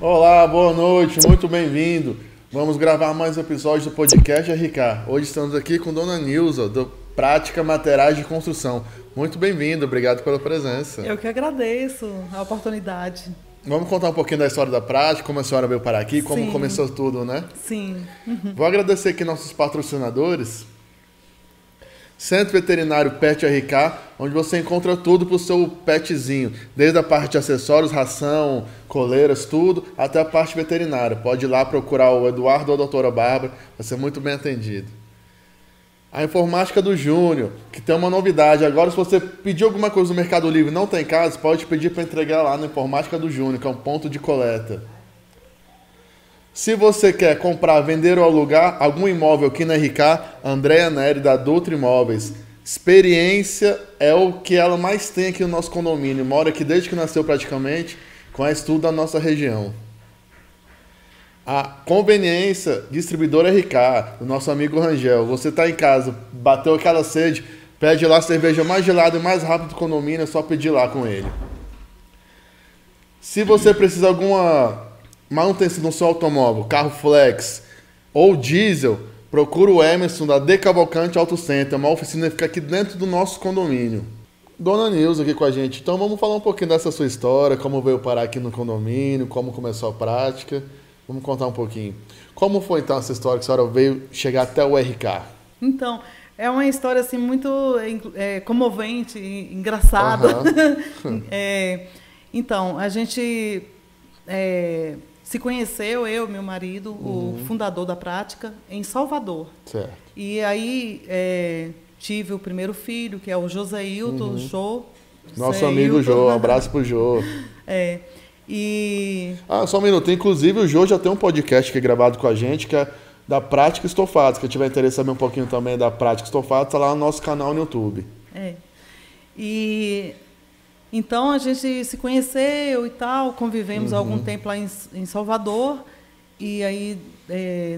Olá, boa noite, muito bem-vindo. Vamos gravar mais um episódio do podcast RK. Hoje estamos aqui com Dona Nilza, do Prática Materiais de Construção. Muito bem-vindo, obrigado pela presença. Eu que agradeço a oportunidade. Vamos contar um pouquinho da história da prática, como a senhora veio parar aqui, como começou tudo, né? Sim. Vou agradecer aqui nossos patrocinadores. Centro Veterinário Pet RK, onde você encontra tudo para o seu petzinho, desde a parte de acessórios, ração, coleiras, tudo, até a parte veterinária. Pode ir lá procurar o Eduardo ou a doutora Bárbara, vai ser muito bem atendido. A Informática do Júnior, que tem uma novidade. Agora, se você pedir alguma coisa no Mercado Livre e não tem em casa, pode pedir para entregar lá na Informática do Júnior, que é um ponto de coleta. Se você quer comprar, vender ou alugar algum imóvel aqui na RK, Andréa Neri, da Dutra Imóveis. Experiência é o que ela mais tem aqui no nosso condomínio. Mora aqui desde que nasceu praticamente, conhece tudo da nossa região. A Conveniência Distribuidora RK, do nosso amigo Rangel. Você está em casa, bateu aquela sede, pede lá a cerveja mais gelada e mais rápida do condomínio, é só pedir lá com ele. Se você precisa de alguma manutenção no seu automóvel, carro flex ou diesel, procura o Emerson da De Cavalcante Auto Center, uma oficina que fica aqui dentro do nosso condomínio. Dona Nilza aqui com a gente, então vamos falar um pouquinho dessa sua história, como veio parar aqui no condomínio, como começou a prática, vamos contar um pouquinho. Como foi então essa história que a senhora veio chegar até o RK? Então, é uma história assim muito comovente, engraçada. Então, a gente se conheceu, eu e meu marido, o fundador da prática, em Salvador. Certo. E aí tive o primeiro filho, que é o Joséilton, Jô. Nosso amigo Jô, um abraço pro Jô. Só um minuto, inclusive o Jô já tem um podcast que é gravado com a gente, que é da Prática Estofados. Quem tiver interesse em saber um pouquinho também da Prática Estofados, está lá no nosso canal no YouTube. Então, a gente se conheceu e tal, convivemos há algum tempo lá em Salvador, e aí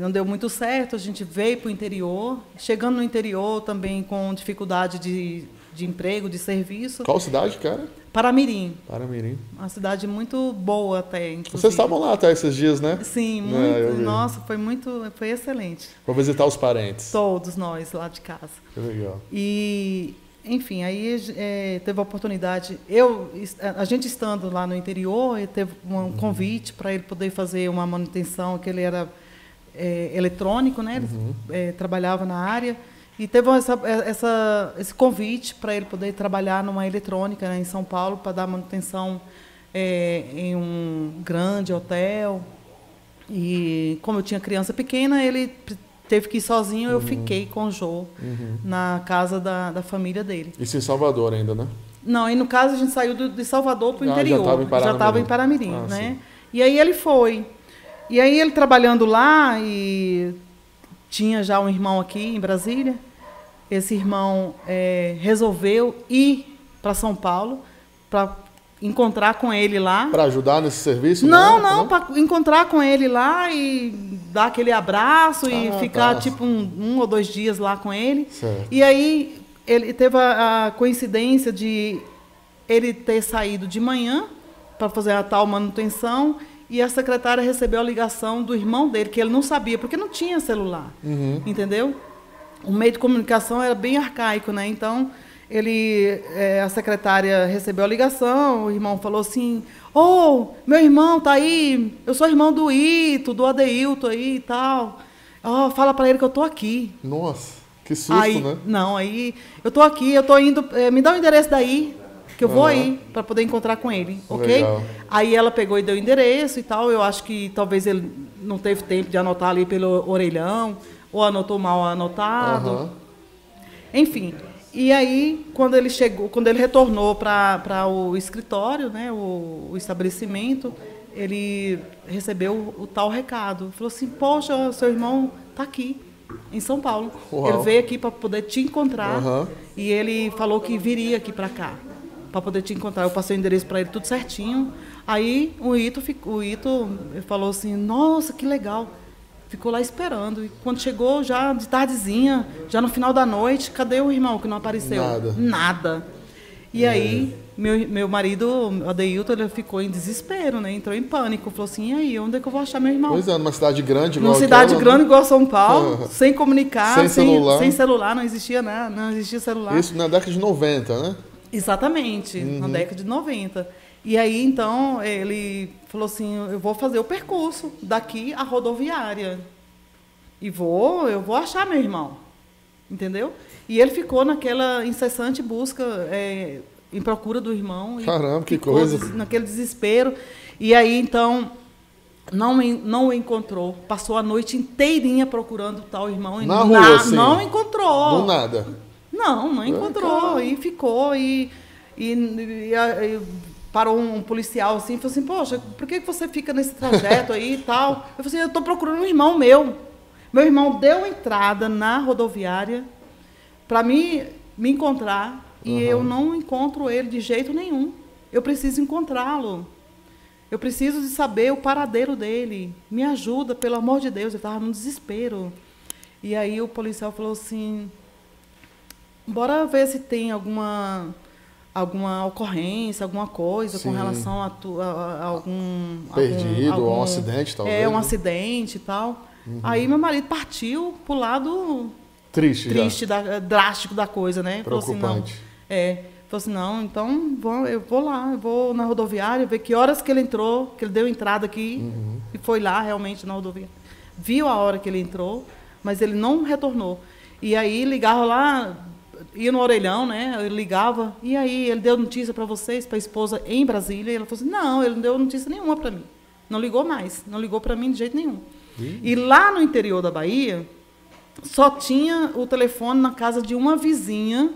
não deu muito certo, a gente veio para o interior, chegando no interior também com dificuldade de emprego, de serviço. Qual cidade, cara? Paramirim. Paramirim. Uma cidade muito boa até, inclusive. Vocês estavam lá até esses dias, né? Sim, muito. Nossa, foi excelente. Para visitar os parentes. Todos nós lá de casa. Que legal. Enfim, aí teve a oportunidade, a gente estando lá no interior, teve um convite para ele poder fazer uma manutenção, que ele era eletrônico, né? Ele trabalhava na área, e teve esse convite para ele poder trabalhar numa eletrônica, né, em São Paulo, para dar manutenção em um grande hotel. E como eu tinha criança pequena, ele teve que ir sozinho, eu fiquei com o Jô na casa da família dele. Isso em Salvador ainda, né? Não, e no caso a gente saiu de Salvador para o interior. Já estava em Paramirim, né? Sim. E aí ele foi. E aí ele trabalhando lá, e tinha já um irmão aqui em Brasília. Esse irmão resolveu ir para São Paulo para encontrar com ele lá. Para ajudar nesse serviço? Não, para encontrar com ele lá e dar aquele abraço e ficar tipo um ou 2 dias lá com ele. Certo. E aí ele teve a coincidência de ele ter saído de manhã para fazer a tal manutenção, e a secretária recebeu a ligação do irmão dele, que ele não sabia, porque não tinha celular, entendeu? O meio de comunicação era bem arcaico, né? Então a secretária recebeu a ligação, o irmão falou assim: meu irmão tá aí, eu sou irmão do Ito, do Adeilton aí e tal. Fala para ele que eu tô aqui. Nossa, que susto, né? Não, aí eu tô aqui, eu tô indo, me dá o endereço daí, que eu vou aí para poder encontrar com ele, ok? Legal. Aí ela pegou e deu o endereço e tal. Eu acho que talvez ele não teve tempo de anotar ali pelo orelhão, ou anotou mal anotado. Enfim. E aí, quando ele retornou para o escritório, né, o estabelecimento, ele recebeu o tal recado. Falou assim: poxa, seu irmão está aqui, em São Paulo. Uau. Ele veio aqui para poder te encontrar, e ele falou que viria aqui para cá, para poder te encontrar. Eu passei o endereço para ele, tudo certinho. Aí o Ito falou assim: nossa, que legal. Ficou lá esperando. E quando chegou, já de tardezinha, já no final da noite, cadê o irmão que não apareceu? Nada. Nada. E aí, meu marido, Adeilton, ele ficou em desespero, né? Entrou em pânico. Falou assim, e aí, onde é que eu vou achar meu irmão? Pois é, numa cidade grande igual numa cidade aquela, grande né? igual São Paulo, sem comunicar, Sem celular. não existia nada, não existia celular. Isso na década de 90, né? Exatamente, na década de 90. E aí, então, ele falou assim, eu vou fazer o percurso daqui à rodoviária. E eu vou achar meu irmão. Entendeu? E ele ficou naquela incessante busca em procura do irmão. Caramba, que coisa. Naquele desespero. E aí, então, não o encontrou. Passou a noite inteirinha procurando o tal irmão. Na rua, assim? Não encontrou. Do nada? Não encontrou. E ficou. E parou um policial assim e falou assim, poxa, por que você fica nesse trajeto aí e tal? Eu falei assim, eu estou procurando um irmão meu. Meu irmão deu entrada na rodoviária para me encontrar e eu não encontro ele de jeito nenhum. Eu preciso encontrá-lo. Eu preciso de saber o paradeiro dele. Me ajuda, pelo amor de Deus. Eu estava num desespero. E aí o policial falou assim, bora ver se tem alguma ocorrência, alguma coisa com relação a algum... Perdido, ou um acidente, talvez. Um acidente e tal. Aí meu marido partiu pro lado drástico da coisa, né? Preocupante. Falou assim, não, então eu vou lá, eu vou na rodoviária, ver que horas que ele entrou, que ele deu entrada aqui, e foi lá realmente na rodoviária. Viu a hora que ele entrou, mas ele não retornou. E aí ligava lá, ia no orelhão, né? Ele ligava, e aí ele deu notícia para vocês, para a esposa em Brasília, e ela falou assim, não, ele não deu notícia nenhuma para mim. Não ligou mais, não ligou para mim de jeito nenhum. E lá no interior da Bahia, só tinha o telefone na casa de uma vizinha,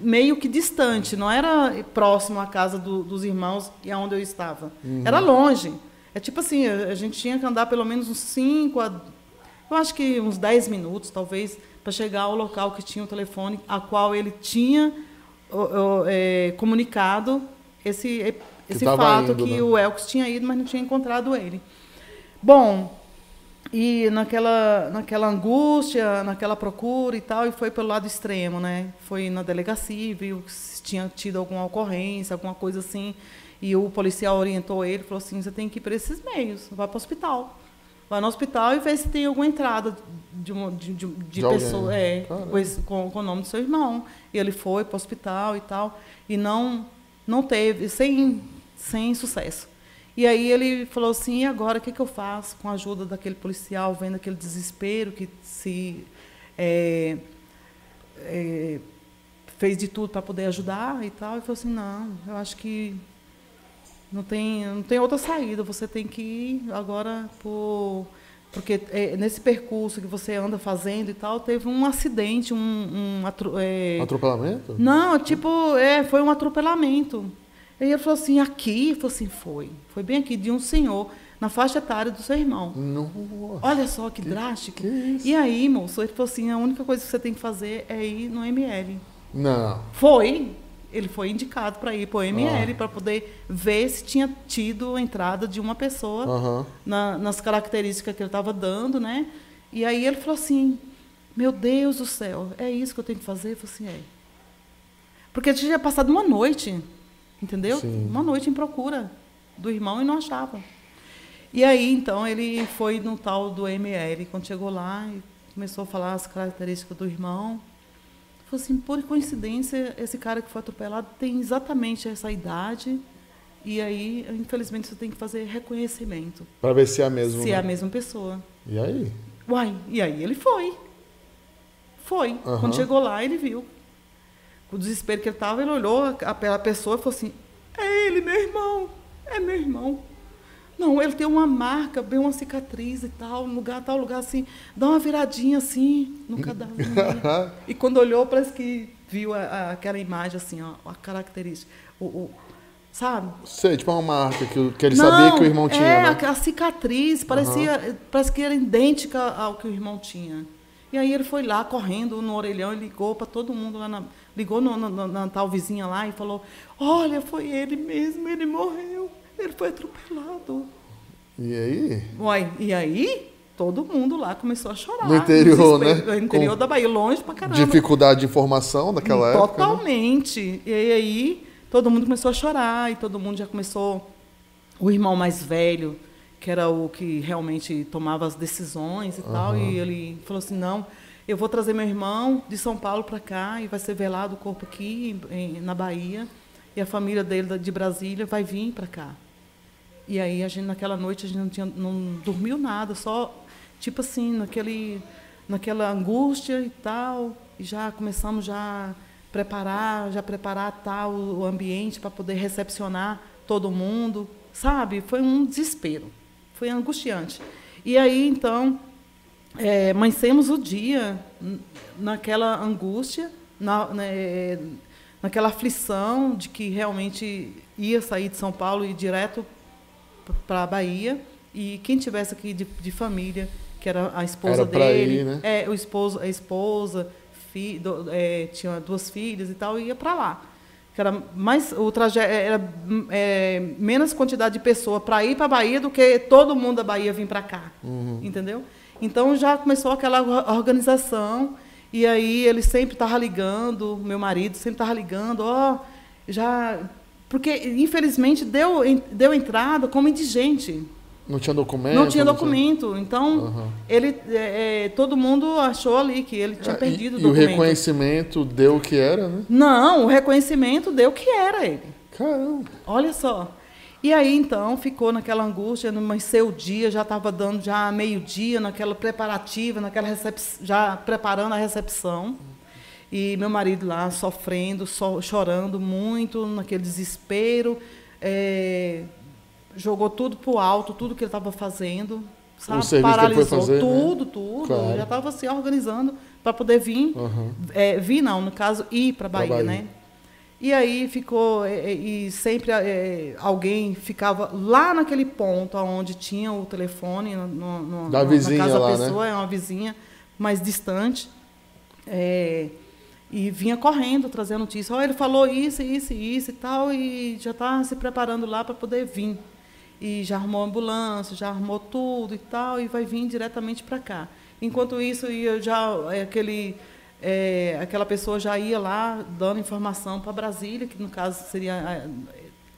meio que distante, não era próximo à casa dos irmãos e aonde eu estava. Era longe. É tipo assim, a gente tinha que andar pelo menos uns 10 minutos, talvez, para chegar ao local que tinha o telefone, a qual ele tinha comunicado esse fato que o Elkis tinha ido, mas não tinha encontrado ele. Bom, e naquela angústia, naquela procura e tal, e foi pelo lado extremo, né? Foi na delegacia, viu se tinha tido alguma ocorrência, alguma coisa assim, e o policial orientou ele, falou assim, você tem que ir para esses meios, vai para o hospital. Vai no hospital e vê se tem alguma entrada de pessoa com o nome do seu irmão. E ele foi para o hospital e tal, e não teve, sem sucesso. E aí ele falou assim, e agora o que eu faço com a ajuda daquele policial, vendo aquele desespero que se fez de tudo para poder ajudar e tal. Ele falou assim, não, eu acho que não tem outra saída, você tem que ir agora porque nesse percurso que você anda fazendo e tal, teve um acidente, atropelamento? Não, foi um atropelamento. Aí ele falou assim, aqui? Ele falou assim, foi bem aqui, de um senhor, na faixa etária do seu irmão. Nossa. Olha só que drástico. Que isso? E aí, moço, ele falou assim, a única coisa que você tem que fazer é ir no ML. Não. Ele foi indicado para ir para o ML, para poder ver se tinha tido a entrada de uma pessoa nas características que ele estava dando, né? E aí ele falou assim, meu Deus do céu, é isso que eu tenho que fazer? Eu falei assim, Porque ele tinha passado uma noite, entendeu? Sim. Uma noite em procura do irmão e não achava. E aí, então, ele foi no tal do ML. Quando chegou lá, e começou a falar as características do irmão. Falei assim, por coincidência, esse cara que foi atropelado tem exatamente essa idade. E aí, infelizmente, você tem que fazer reconhecimento. Para ver se é a mesma. Se é a mesma pessoa. E aí? E aí ele foi. Quando chegou lá, ele viu. O desespero que ele estava, ele olhou a pessoa e falou assim, é ele, meu irmão, é meu irmão. Não, ele tem uma marca, bem uma cicatriz e tal lugar assim, dá uma viradinha assim no cadáver. E quando olhou, parece que viu aquela imagem assim, ó, a característica, sabe? Sei, tipo uma marca que ele sabia que o irmão tinha, né? A cicatriz, parece que era idêntica ao que o irmão tinha. E aí ele foi lá, correndo no orelhão, e ligou para todo mundo lá, ligou na tal vizinha lá e falou, olha, foi ele mesmo, ele morreu, ele foi atropelado. E aí? E aí, todo mundo lá começou a chorar. No interior, né? No interior da Bahia, longe pra caramba. Dificuldade de informação naquela época. Totalmente. Né? E aí, todo mundo começou a chorar e todo mundo já começou... O irmão mais velho, que era o que realmente tomava as decisões e tal, e ele falou assim, não, eu vou trazer meu irmão de São Paulo para cá e vai ser velado o corpo aqui na Bahia, e a família dele de Brasília vai vir para cá. E aí, naquela noite, a gente não dormiu nada, só, tipo assim, naquela angústia e tal, e já começamos a preparar tal, o ambiente para poder recepcionar todo mundo, sabe? Foi um desespero, foi angustiante. E aí, então, amanhecemos o dia naquela angústia, naquela aflição de que realmente ia sair de São Paulo e ir direto para a Bahia, e quem tivesse aqui de família, que era a esposa dele, ir, né? a esposa, tinha 2 filhas e tal, ia para lá. Que era mais, o trajeto era menos quantidade de pessoa para ir para a Bahia do que todo mundo da Bahia vir para cá, entendeu? Então já começou aquela organização, e aí ele sempre estava ligando, meu marido sempre estava ligando, porque infelizmente deu entrada como indigente. Não tinha documento? Não tinha documento. Então, todo mundo achou ali que ele tinha perdido o documento. E o reconhecimento deu o que era, né? Não, o reconhecimento deu o que era ele. Caramba! Olha só. E aí, então, ficou naquela angústia, amanheceu o dia, já estava dando já meio-dia, naquela preparativa, já preparando a recepção. E meu marido lá sofrendo, chorando muito, naquele desespero, jogou tudo para o alto, tudo que ele estava fazendo, sabe? O serviço paralisou que ele foi fazer, tudo, né? tudo. Claro. Já estava se organizando para poder vir. Vir não, no caso, ir para a Bahia, né? E aí ficou, e sempre alguém ficava lá naquele ponto onde tinha o telefone, da vizinha na casa lá, da pessoa, né? uma vizinha mais distante. E vinha correndo, trazendo notícia. Ele falou isso e tal, e já estava se preparando lá para poder vir. E já arrumou ambulância, já arrumou tudo e tal, e vai vir diretamente para cá. Enquanto isso, aquela pessoa já ia lá dando informação para Brasília, que no caso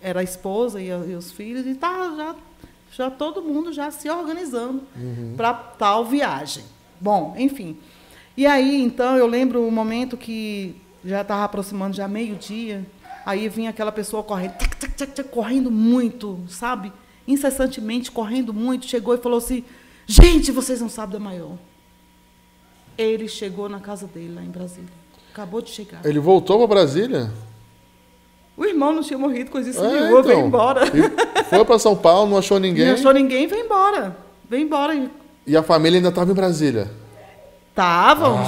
era a esposa e os filhos, e já todo mundo já se organizando para tal viagem. Bom, enfim. E aí, então, eu lembro o momento que já estava aproximando, já meio-dia, aí vinha aquela pessoa correndo, correndo muito, sabe? Incessantemente, correndo muito, chegou e falou assim, gente, vocês não sabem da maior. Ele chegou na casa dele, lá em Brasília. Acabou de chegar. Ele voltou para Brasília? O irmão não tinha morrido, coisa assim, ligou, veio embora. E foi para São Paulo, não achou ninguém? Não achou ninguém, veio embora. Veio embora. E a família ainda estava em Brasília? Estavam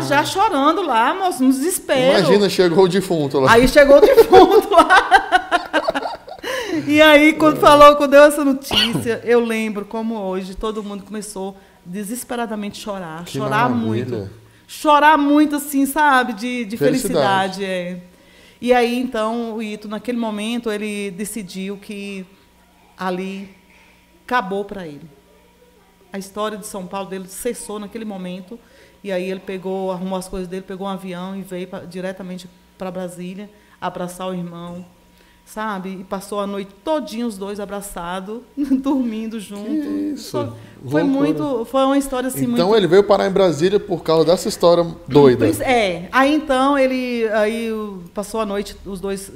já chorando lá, moço, no desespero. Imagina, chegou o defunto lá. Aí chegou o defunto lá. E aí, quando deu essa notícia, eu lembro como hoje todo mundo começou desesperadamente chorar. Que chorar maravilha. muito. Chorar muito, assim, sabe? De felicidade. E aí, então, o Ito, naquele momento, ele decidiu que ali acabou para ele. A história de São Paulo dele cessou naquele momento. E aí ele arrumou as coisas dele, pegou um avião e veio diretamente para Brasília abraçar o irmão, sabe? E passou a noite todinha os dois abraçados, dormindo junto. Isso. Foi uma história assim muito... Então ele veio parar em Brasília por causa dessa história doida. Aí então aí passou a noite os dois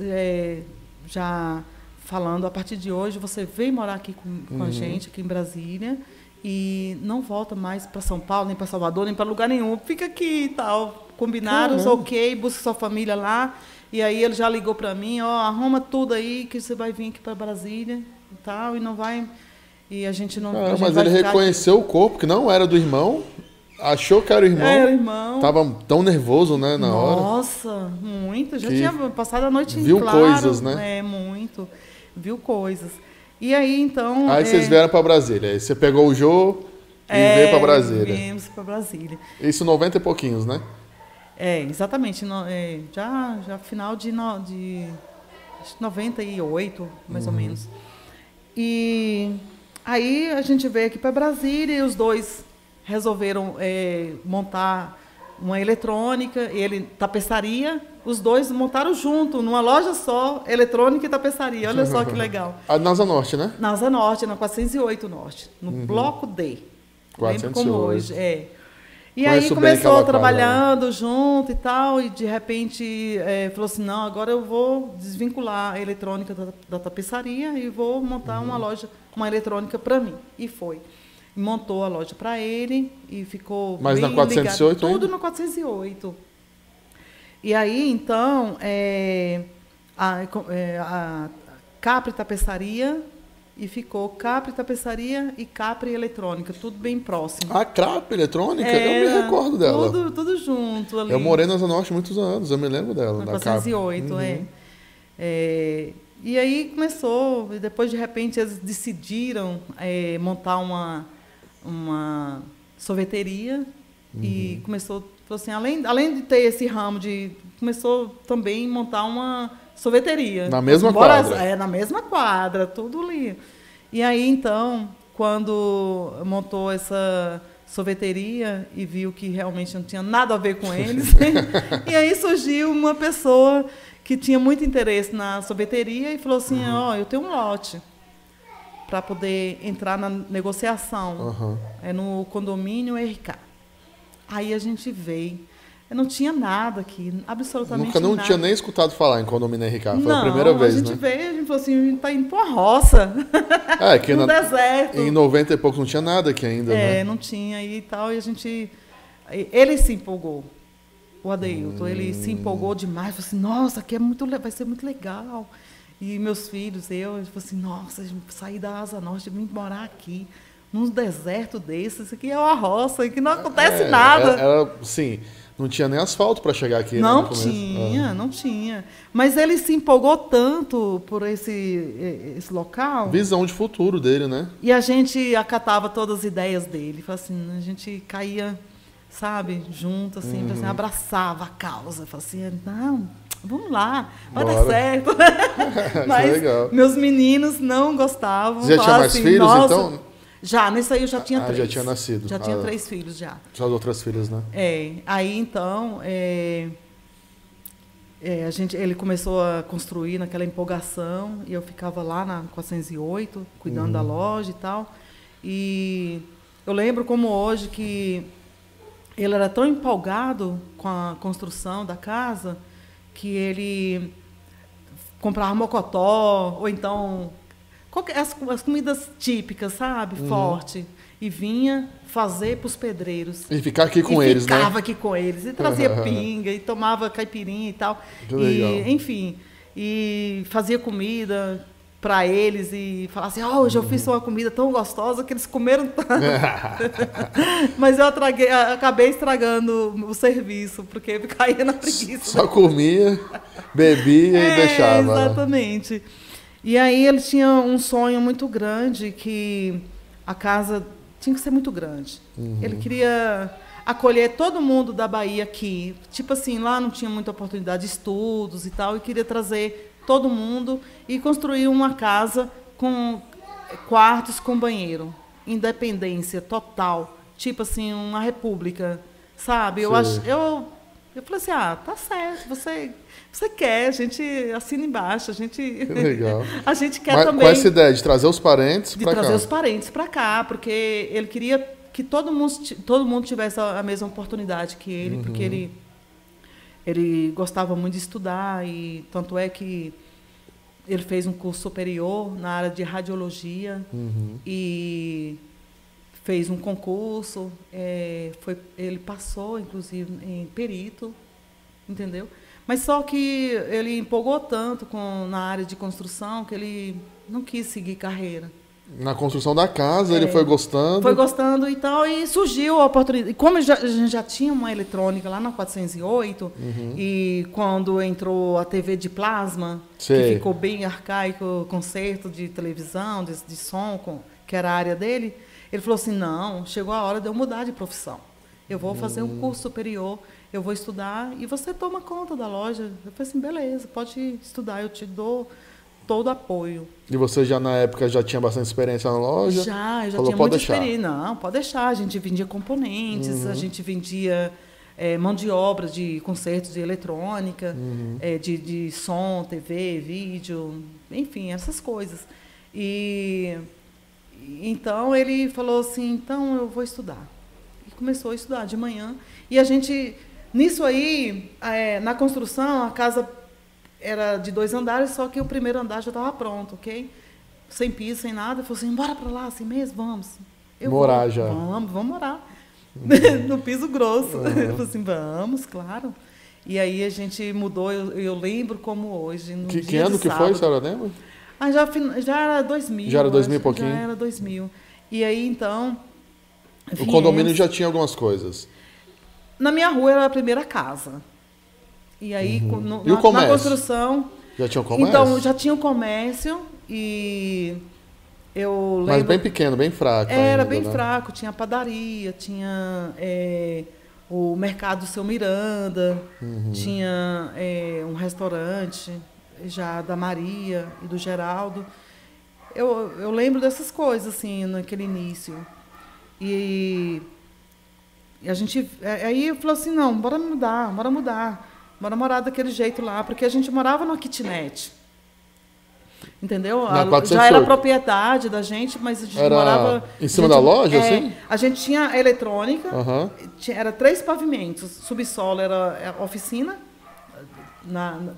já falando, a partir de hoje você vem morar aqui com a gente, aqui em Brasília, e não volta mais para São Paulo, nem para Salvador, nem para lugar nenhum. Fica aqui e tal. Combinaram, ok, busca sua família lá. E aí ele já ligou para mim, arruma tudo aí que você vai vir aqui para Brasília e tal, e não vai... E a gente não... mas ele reconheceu o corpo, que não era do irmão, achou que era o irmão. Era o irmão. Tava tão nervoso, né, na hora. Nossa, muito. Já tinha passado a noite em viu claro. Coisas, né? Muito. Viu coisas. E aí, então... Aí vocês vieram para Brasília. Aí você pegou o Jô e veio para Brasília. Viemos para Brasília. Isso 90 e pouquinhos, né? Exatamente. Já final de 98, mais ou menos. E aí a gente veio aqui para Brasília e os dois resolveram montar uma eletrônica, ele tapeçaria, os dois montaram junto, numa loja só, eletrônica e tapeçaria. Olha só que legal. A Nasa Norte, né? Na Asa Norte, na 408 Norte, no bloco D. 408. Lembro como hoje, E Conheço aí bem começou aquela trabalhando junto e tal, e de repente falou assim, não, agora eu vou desvincular a eletrônica da tapeçaria e vou montar uma loja, uma eletrônica para mim. E foi. Montou a loja para ele e ficou Mas bem na 408 ligado. Tudo ainda? no 408. E aí, então, a Capri Tapeçaria, e ficou Capri Tapeçaria e Capri Eletrônica, tudo bem próximo. A Capri Eletrônica? Eu me recordo dela. Tudo junto ali. Eu morei na Zona Norte muitos anos, eu me lembro dela. Na Da 408, E aí começou, e depois de repente eles decidiram montar uma sorveteria e começou, assim, além de ter esse ramo começou também a montar uma sorveteria. Na mesma quadra? Na mesma quadra, tudo ali. E aí, então, quando montou essa sorveteria e viu que realmente não tinha nada a ver com eles, e aí surgiu uma pessoa que tinha muito interesse na sorveteria e falou assim, eu tenho um lote para poder entrar na negociação, no condomínio RK. Aí a gente veio. Eu não tinha nada aqui, absolutamente nada. Nunca tinha nem escutado falar em condomínio RK, foi a primeira vez, né? A gente veio, a gente falou assim, a gente está indo para uma roça, aqui no deserto. Em 90 e poucos não tinha nada aqui ainda, né? Não tinha e tal, e a gente... Ele se empolgou, o Adeilton, ele se empolgou demais, falou assim, nossa, aqui vai ser muito legal. E meus filhos, eu falei assim, nossa, sair da Asa Norte, vim morar aqui, num deserto desses, isso aqui é uma roça, aqui não acontece nada. Sim, não tinha nem asfalto para chegar aqui. Não tinha, não tinha. Mas ele se empolgou tanto por esse local. Visão de futuro dele, né? E a gente acatava todas as ideias dele. Assim, a gente caía, sabe, junto, assim, assim, abraçava a causa. Falava assim, não, vamos lá, vai dar certo. Mas legal. Meus meninos não gostavam. Você já tinha mais assim, filhos, então? Já, nesse aí eu já tinha 3. Já tinha nascido. Já tinha 3 filhos, já. Só as outras filhas, né? Aí, então, ele começou a construir naquela empolgação, e eu ficava lá na 408, cuidando da loja e tal. E eu lembro como hoje que ele era tão empolgado com a construção da casa que ele comprava mocotó, ou então... As comidas típicas, sabe? Forte. E vinha fazer para os pedreiros. E ficar aqui com eles, né? Ficava aqui com eles. E trazia pinga, e tomava caipirinha e tal. Que legal. Enfim, e fazia comida para eles e falava assim, hoje eu fiz uma comida tão gostosa que eles comeram tanto. Mas eu acabei estragando o serviço, porque eu caía na preguiça. Só comia, bebia e deixava. Exatamente. Né? E aí ele tinha um sonho muito grande, que a casa tinha que ser muito grande. Ele queria acolher todo mundo da Bahia aqui. Tipo assim, lá não tinha muita oportunidade de estudos e tal, e queria trazer todo mundo e construir uma casa com quartos com banheiro. Independência total. Tipo assim, uma república, sabe? Eu falei assim, tá certo, você quer, a gente assina embaixo, a gente... Legal. A gente quer. Mas, também... Com essa ideia de trazer os parentes para cá. De trazer os parentes para cá, porque ele queria que todo mundo tivesse a mesma oportunidade que ele, porque ele gostava muito de estudar, e tanto é que ele fez um curso superior na área de radiologia e fez um concurso, ele passou, inclusive, em perito, entendeu? Mas só que ele empolgou tanto na área de construção que ele não quis seguir carreira. Na construção da casa, ele foi gostando. Foi gostando e tal, e surgiu a oportunidade. E como a gente já tinha uma eletrônica lá na 408, e quando entrou a TV de plasma, que ficou bem arcaico, o concerto de televisão, de som, que era a área dele, ele falou assim, não, chegou a hora de eu mudar de profissão. Eu vou fazer um curso superior, eu vou estudar e você toma conta da loja. Eu falei assim, beleza, pode estudar, eu te dou todo apoio. E você já na época já tinha bastante experiência na loja? Eu já tinha muita experiência. Não, pode deixar. A gente vendia componentes, a gente vendia mão de obra de concertos de eletrônica, de som, TV, vídeo, enfim, essas coisas. E então ele falou assim, então eu vou estudar. E começou a estudar de manhã. E a gente, nisso aí, na construção, a casa era de 2 andares, só que o primeiro andar já estava pronto, ok? Sem piso, sem nada. Ele falou assim, bora para lá, assim mesmo, vamos. Morar já. Vamos morar. No piso grosso. Ele falou assim, vamos, claro. E aí a gente mudou, eu lembro como hoje. No Que dia ano de que sábado. foi, a senhora lembra? Já era 2000. Já era 2000 e pouquinho? Já era 2000. E aí, então... O condomínio já tinha algumas coisas. Na minha rua era a primeira casa. E aí, E o comércio? na construção... Já tinha um comércio? Então, já tinha um comércio e... Eu lembro, mas bem pequeno, bem fraco. Era ainda, bem né? fraco. Tinha padaria, tinha o mercado Seu Miranda, tinha um restaurante já da Maria e do Geraldo. Eu lembro dessas coisas, assim, naquele início. E a gente... Aí falou assim, não, bora mudar. Bora morar daquele jeito lá, porque a gente morava numa kitnet. Entendeu? Já era propriedade da gente, mas a gente morava... Em cima da loja, assim? A gente tinha eletrônica, era 3 pavimentos. Subsolo era a oficina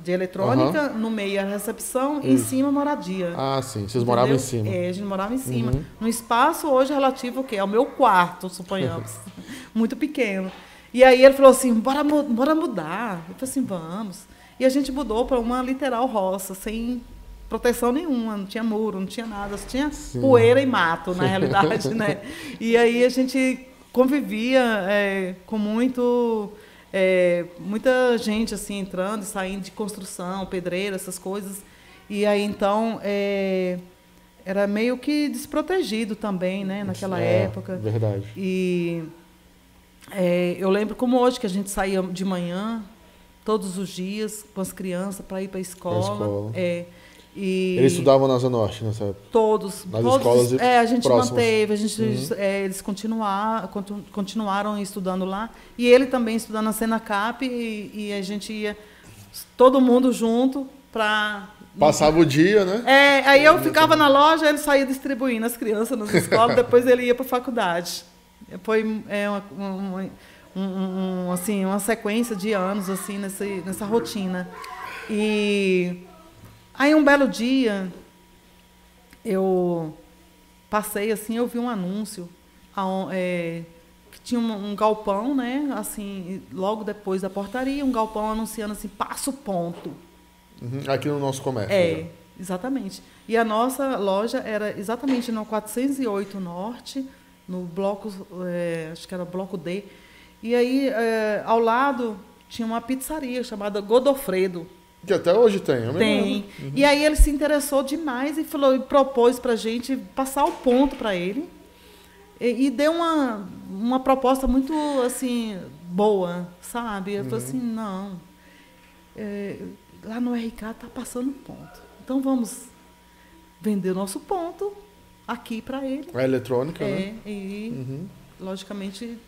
de eletrônica, no meio era a recepção e em cima moradia. Ah, sim. Vocês moravam em cima. A gente morava em cima. Num espaço hoje relativo ao quê? Ao meu quarto, suponhamos. Muito pequeno. E aí ele falou assim, bora mudar. Eu falei assim, vamos. E a gente mudou para uma literal roça, sem proteção nenhuma, não tinha muro, não tinha nada, só tinha poeira e mato, na realidade, né? E aí a gente convivia com muita gente assim entrando e saindo de construção, pedreira, essas coisas. E aí então era meio que desprotegido também, né, naquela época. Verdade. E eu lembro como hoje que a gente saía de manhã, todos os dias, com as crianças para ir para a escola. E eles estudavam na Zona Norte nessa época? Todos. Nas escolas a gente próximas. manteve, eles continuaram estudando lá. E ele também estudando na Senacap, e a gente ia todo mundo junto para... Passava o dia, né? Aí eu ficava na loja, ele saía distribuindo as crianças nas escolas, depois ele ia para a faculdade. Foi assim, uma sequência de anos assim, nessa rotina. E... Aí, um belo dia, eu passei, assim, eu vi um anúncio que tinha um galpão, né? Assim, logo depois da portaria, um galpão anunciando assim, Passo Ponto. Aqui no nosso comércio. Exatamente. E a nossa loja era exatamente no 408 Norte, no bloco, acho que era bloco D. E aí, ao lado, tinha uma pizzaria chamada Godofredo. Que até hoje tem. Tem. E aí ele se interessou demais e propôs para a gente passar o ponto para ele. E deu uma proposta muito assim boa, sabe? Ele falou assim, não, lá no RK está passando ponto. Então vamos vender o nosso ponto aqui para ele. A eletrônica, né? E logicamente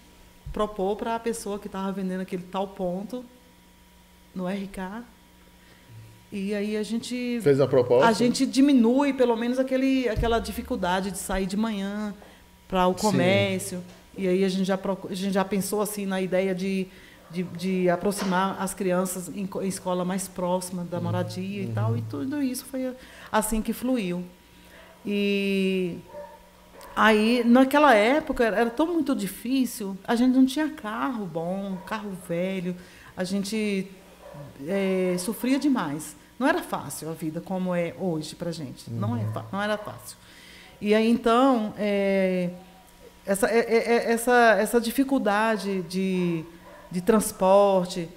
propor para a pessoa que estava vendendo aquele tal ponto no RK. E aí a gente... Fez a proposta? A gente diminui, pelo menos, aquela dificuldade de sair de manhã para o comércio. E aí a gente já pensou assim na ideia de aproximar as crianças em escola mais próxima da moradia e tal. E tudo isso foi assim que fluiu. E aí, naquela época, era tão muito difícil. A gente não tinha carro bom, carro velho. A gente sofria demais. Não era fácil a vida como é hoje para a gente. Não era fácil. E aí, então, essa dificuldade de transporte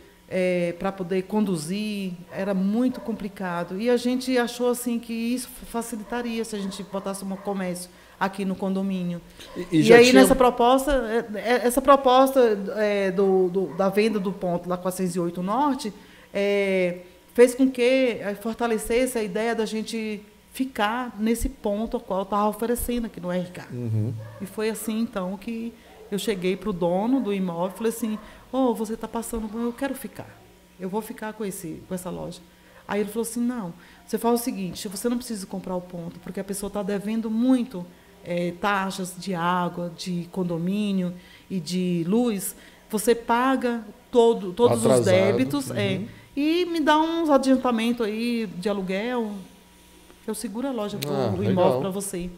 para poder conduzir era muito complicado. E a gente achou assim, que isso facilitaria se a gente botasse um comércio aqui no condomínio. E aí, nessa proposta, da venda do ponto lá 408 Norte, fez com que fortalecesse a ideia da gente ficar nesse ponto ao qual eu estava oferecendo aqui no RK. E foi assim, então, que eu cheguei para o dono do imóvel e falei assim, você está passando, eu quero ficar. Eu vou ficar com essa loja. Aí ele falou assim, não, você fala o seguinte, você não precisa comprar o ponto, porque a pessoa está devendo muito taxas de água, de condomínio e de luz, você paga todos os débitos e me dá uns adiantamentos aí de aluguel, eu seguro a loja, o imóvel para você.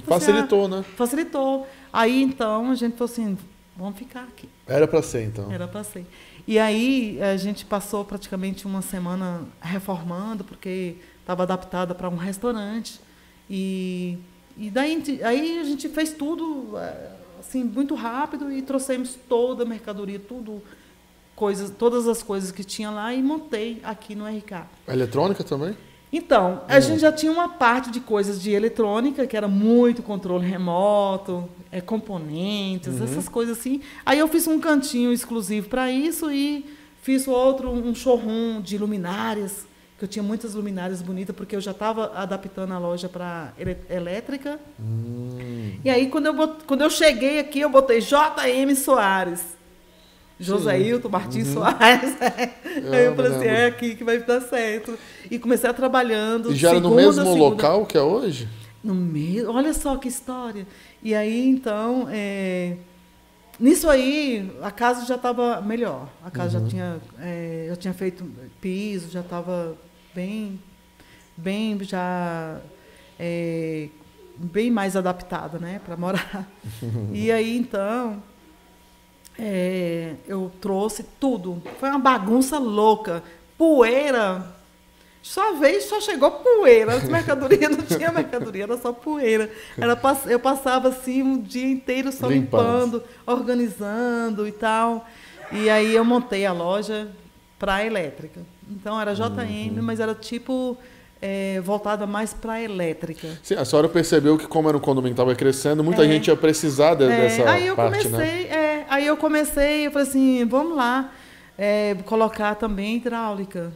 Facilitou, né? Facilitou. Aí, então, a gente falou assim, vamos ficar aqui. Era para ser, então. Era para ser. E aí, a gente passou praticamente uma semana reformando, porque estava adaptada para um restaurante. E daí aí a gente fez tudo assim, muito rápido e trouxemos toda a mercadoria, todas as coisas que tinha lá e montei aqui no RK. A eletrônica também? Então, a gente já tinha uma parte de coisas de eletrônica, que era muito controle remoto, componentes, essas coisas assim. Aí eu fiz um cantinho exclusivo para isso e fiz um showroom de luminárias, que eu tinha muitas luminárias bonitas, porque eu já estava adaptando a loja para elétrica. E aí, quando eu cheguei aqui, eu botei JM Soares. Joséilton Martins Soares. Aí eu falei assim, é aqui que vai dar certo. E comecei a trabalhando. E já era no mesmo local que é hoje? No mesmo. Olha só que história. E aí, então, nisso aí, a casa já estava melhor. A casa já tinha feito piso, já estava bem mais adaptada, né, para morar. E aí, então, eu trouxe tudo. Foi uma bagunça louca. Poeira. Só chegou poeira. As mercadorias não tinha mercadoria, era só poeira. Eu passava assim um dia inteiro só limpando, organizando e tal. E aí eu montei a loja para elétrica. Então era JM, mas era tipo voltada mais para elétrica. Sim, a senhora percebeu que como era um condomínio que estava crescendo, muita gente ia precisar dessa parte, né? Aí eu comecei, eu falei assim, vamos lá, colocar também hidráulica.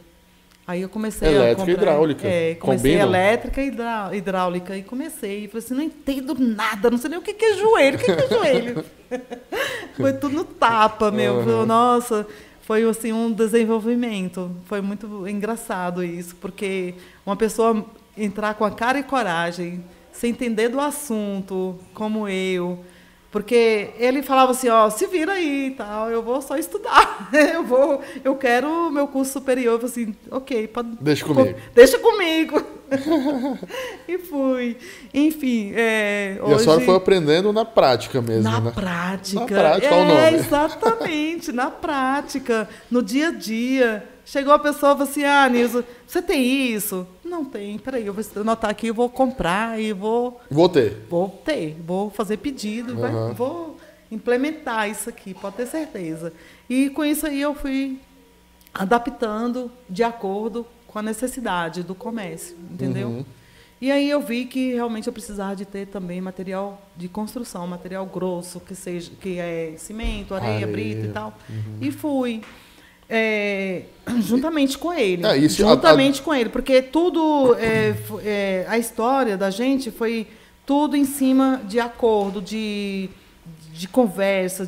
Aí eu comecei elétrica e hidráulica. Comecei elétrica e hidráulica. E comecei. Falei assim, não entendo nada, não sei nem o que é joelho. O que é joelho? Foi tudo no tapa, meu. Nossa, foi assim, um desenvolvimento. Foi muito engraçado isso, porque uma pessoa entrar com a cara e coragem, sem entender do assunto, como eu. Porque ele falava assim, se vira aí e tal, eu vou só estudar, eu quero o meu curso superior. Eu falei assim, ok, pode... Deixa comigo. Deixa comigo. E fui. Enfim, hoje... E a senhora foi aprendendo na prática mesmo, né? Na prática. Na prática, qual o nome? Exatamente, na prática, no dia a dia. Chegou a pessoa e falou assim, Nilza, você tem isso? Não tem, peraí, eu vou anotar aqui, eu vou comprar e vou... Vou ter, vou fazer pedido, vou implementar isso aqui, pode ter certeza. E com isso aí eu fui adaptando de acordo com a necessidade do comércio, entendeu? E aí eu vi que realmente eu precisava de ter também material de construção, material grosso, que é cimento, areia, brita e tal. E fui... juntamente com ele. Com ele, porque tudo, a história da gente foi tudo em cima de acordo, de conversa,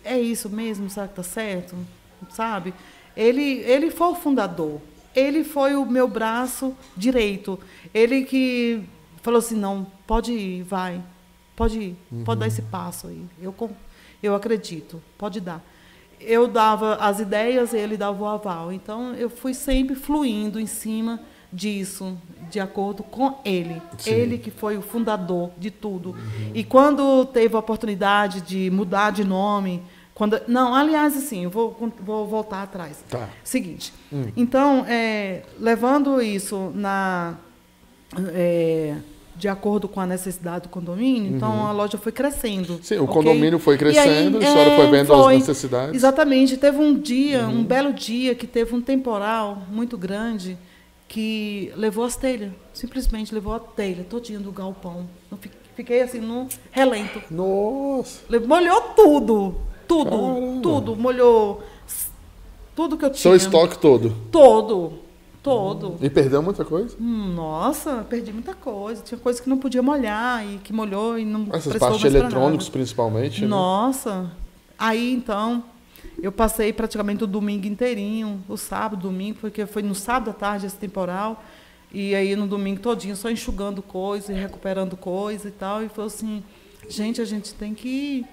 é isso mesmo, será que tá certo? Sabe? Ele foi o fundador, ele foi o meu braço direito, ele que falou assim, não, pode ir, vai, pode ir, pode dar esse passo aí, eu acredito, pode dar. Eu dava as ideias, ele dava o aval. Então, eu fui sempre fluindo em cima disso, de acordo com ele. Sim. Ele que foi o fundador de tudo. E quando teve a oportunidade de mudar de nome... aliás, assim, eu vou voltar atrás. Tá. Seguinte. Então, levando isso de acordo com a necessidade do condomínio, então a loja foi crescendo. Sim, o condomínio foi crescendo, a senhora foi vendo as necessidades. Exatamente. Teve um dia, um belo dia, que teve um temporal muito grande que levou as telhas. Simplesmente levou a telha todinha do galpão. Eu fiquei assim, no relento. Nossa! Molhou tudo. Tudo. Molhou tudo que eu tinha. Seu estoque todo? Todo. Todo. E perdeu muita coisa? Nossa, perdi muita coisa. Tinha coisa que não podia molhar e que molhou e não Essas prestou partes mais pra eletrônicos, nada. principalmente, né? Nossa. Aí, então, eu passei praticamente o domingo inteirinho, o sábado, domingo, porque foi no sábado à tarde esse temporal. E aí, no domingo todinho, só enxugando coisa e recuperando coisa e tal. E falou assim, gente, a gente tem que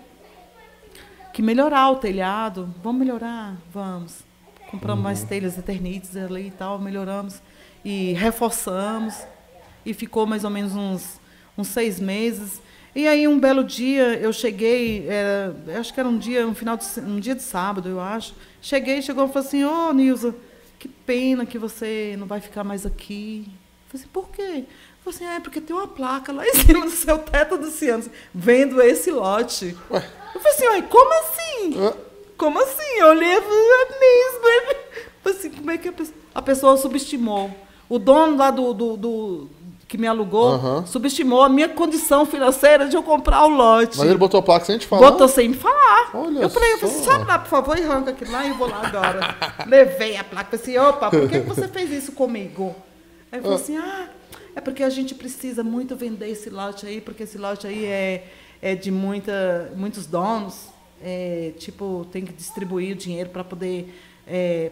melhorar o telhado. Vamos melhorar? Vamos. Compramos mais telhas eternites ali e tal, melhoramos e reforçamos. E ficou mais ou menos uns 6 meses. E aí, um belo dia, eu cheguei, acho que era um dia de sábado, eu acho. Chegou e falou assim, ô, Nilza, que pena que você não vai ficar mais aqui. Eu falei assim, por quê? Eu falei assim, porque tem uma placa lá em cima do seu teto do Cianos, vendo esse lote. Ué. Eu falei assim, como assim? Como assim? Eu olhei e falei, é mesmo. Eu falei assim, como é que a pessoa subestimou? O dono lá que me alugou subestimou a minha condição financeira de eu comprar o lote. Mas ele botou a placa sem te falar? Botou sem me falar. Olha eu falei assim, sobe lá, por favor, e arranca aquilo lá e eu vou lá agora. Levei a placa e falei assim, opa, por que você fez isso comigo? Aí ele falou assim, é porque a gente precisa muito vender esse lote aí, porque esse lote aí é de muitos donos. Tipo, tem que distribuir o dinheiro para poder...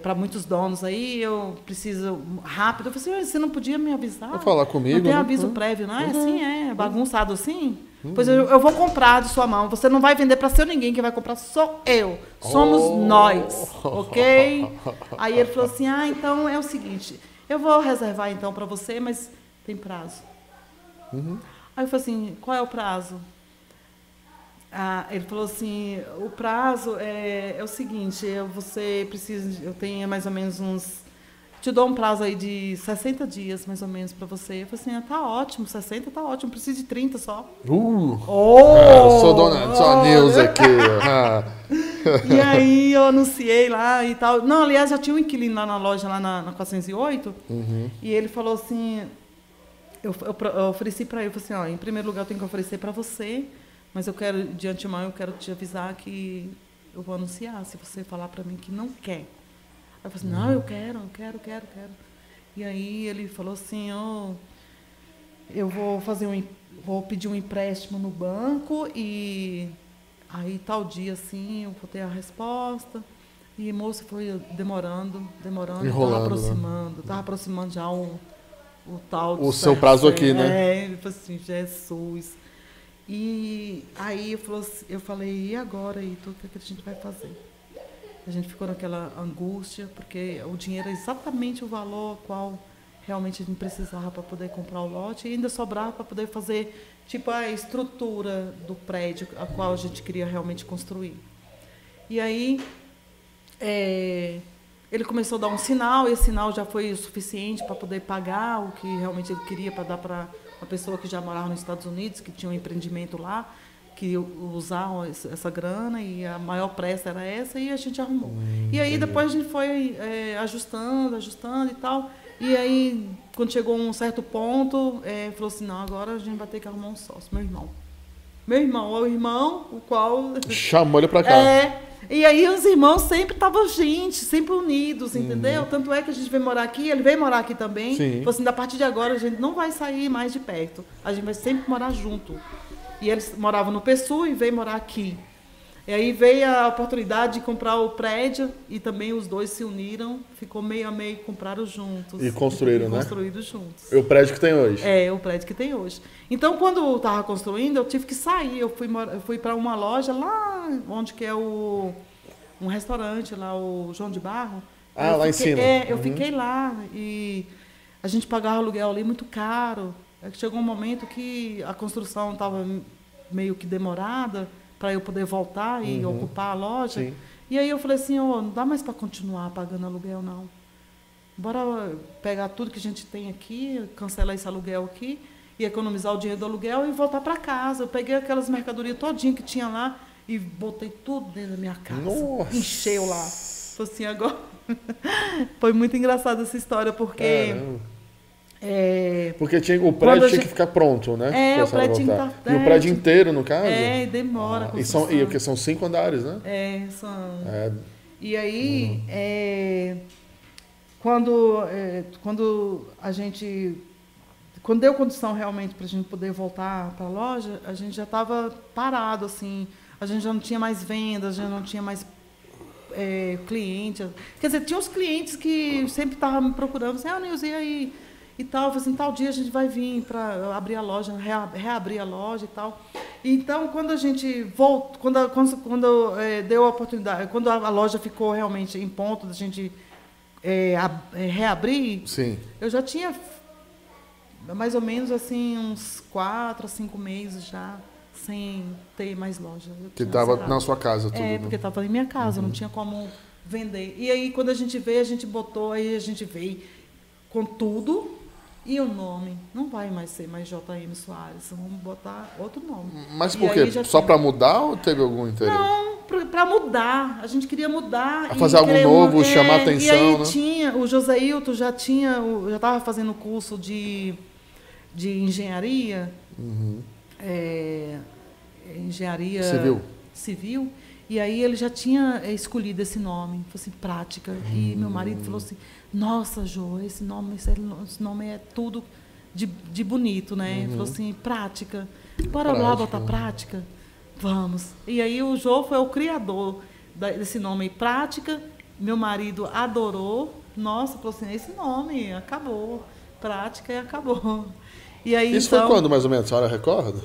para muitos donos aí, eu preciso rápido. Eu falei assim, você não podia me avisar? Vou falar comigo. Não tem né? aviso prévio, não é assim? É bagunçado assim? Pois eu vou comprar de sua mão. Você não vai vender para seu ninguém, quem vai comprar sou eu. Somos nós, ok? Aí ele falou assim, então é o seguinte, eu vou reservar então para você, mas tem prazo. Aí eu falei assim, qual é o prazo? Ele falou assim, o prazo é o seguinte, você precisa, eu tenho mais ou menos te dou um prazo aí de 60 dias, mais ou menos, para você. Eu falei assim, tá ótimo, 60 tá ótimo, preciso de 30 só. Sou a Nilza aqui. E aí eu anunciei lá e tal. Não, aliás, já tinha um inquilino lá na loja, lá na 408, e ele falou assim, eu ofereci para ele, eu falei assim, em primeiro lugar eu tenho que oferecer para você, mas eu quero, de antemão, eu quero te avisar que eu vou anunciar, se você falar para mim que não quer. Aí eu falei assim, não, eu quero. E aí ele falou assim, eu vou pedir um empréstimo no banco e aí tal dia assim eu vou ter a resposta. E moço foi demorando, enrolando, tava aproximando já o tal do o seu prazo aqui, né? Ele falou assim, Jesus. E aí eu falei, e agora, Ito, o que a gente vai fazer? A gente ficou naquela angústia, porque o dinheiro é exatamente o valor qual realmente a gente precisava para poder comprar o lote e ainda sobrava para poder fazer tipo a estrutura do prédio a qual a gente queria realmente construir. E aí ele começou a dar um sinal, e esse sinal já foi o suficiente para poder pagar o que realmente ele queria para dar para uma pessoa que já morava nos Estados Unidos, que tinha um empreendimento lá, que usavam essa grana, e a maior pressa era essa, e a gente arrumou. E aí depois a gente foi ajustando e tal, e aí quando chegou um certo ponto, falou assim, não, agora a gente vai ter que arrumar um sócio, meu irmão é o irmão, o qual... Chamou ele pra cá. E aí os irmãos sempre estavam sempre unidos, entendeu? Tanto é que a gente veio morar aqui, ele veio morar aqui também. Falou assim, a partir de agora a gente não vai sair mais de perto, a gente vai sempre morar junto. E eles moravam no PSU e veio morar aqui. E aí veio a oportunidade de comprar o prédio e também os dois se uniram, ficou meio a meio, compraram juntos. E construíram, né? Construídos juntos. É o prédio que tem hoje. O prédio que tem hoje. Então, quando eu estava construindo, eu tive que sair. Eu fui para uma loja lá onde que é um restaurante, lá o João de Barro. Lá em cima. Eu fiquei lá e a gente pagava aluguel ali muito caro. Chegou um momento que a construção estava meio que demorada para eu poder voltar e ocupar a loja. Sim. E aí eu falei assim, não dá mais para continuar pagando aluguel, não. Bora pegar tudo que a gente tem aqui, cancelar esse aluguel aqui e economizar o dinheiro do aluguel e voltar para casa. Eu peguei aquelas mercadorias todinhas que tinha lá e botei tudo dentro da minha casa. Nossa. Encheu lá. Falei assim, agora... Foi muito engraçada essa história, porque... Porque o prédio tinha que ficar pronto, né? O prédio tinha que estar... E o prédio inteiro, no caso? Demora. E o que são 5 andares, né? São... E aí, quando a gente... Quando deu condição realmente para a gente poder voltar para a loja, a gente já estava parado, assim. A gente já não tinha mais vendas, já não tinha mais cliente. Quer dizer, tinha os clientes que sempre estavam me procurando, assim, Nilza, e aí? E tal, eu falei assim, tal dia a gente vai vir para abrir a loja, reabrir a loja e tal. Então, quando a gente voltou, quando deu a oportunidade, quando a loja ficou realmente em ponto da gente reabrir, Sim. eu já tinha mais ou menos assim uns 4 a 5 meses já sem ter mais loja. Que estava na sua casa tudo. Porque estava em minha casa, não tinha como vender. E aí, quando a gente veio, a gente botou, aí a gente veio com tudo. E o nome não vai mais ser mais JM Soares, vamos botar outro nome. Mas por quê? Só para mudar ou teve algum interesse? Não, para mudar. A gente queria mudar. A fazer algo novo, chamar atenção, e aí né? tinha, o Joséilton já estava fazendo curso de engenharia. Engenharia civil. E aí ele já tinha escolhido esse nome, falou assim, prática. E meu marido falou assim, nossa, Jô, esse nome é tudo de bonito, né? Ele falou assim, prática. Bora lá botar prática? Vamos. E aí o Jô foi o criador desse nome, prática. Meu marido adorou. Nossa, falou assim, esse nome acabou. Prática e acabou. E aí, isso foi quando, mais ou menos? A senhora recorda?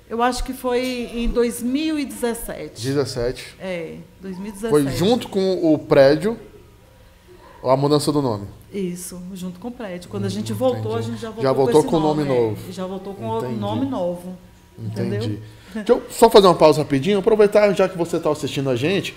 Eu acho que foi em 2017. 2017. Foi junto com o prédio a mudança do nome? Isso, junto com o prédio. Quando a gente voltou, a gente já voltou com o nome novo. Já voltou com o nome novo. Entendi. Entendeu? Deixa eu só fazer uma pausa rapidinho. Aproveitar, já que você está assistindo a gente,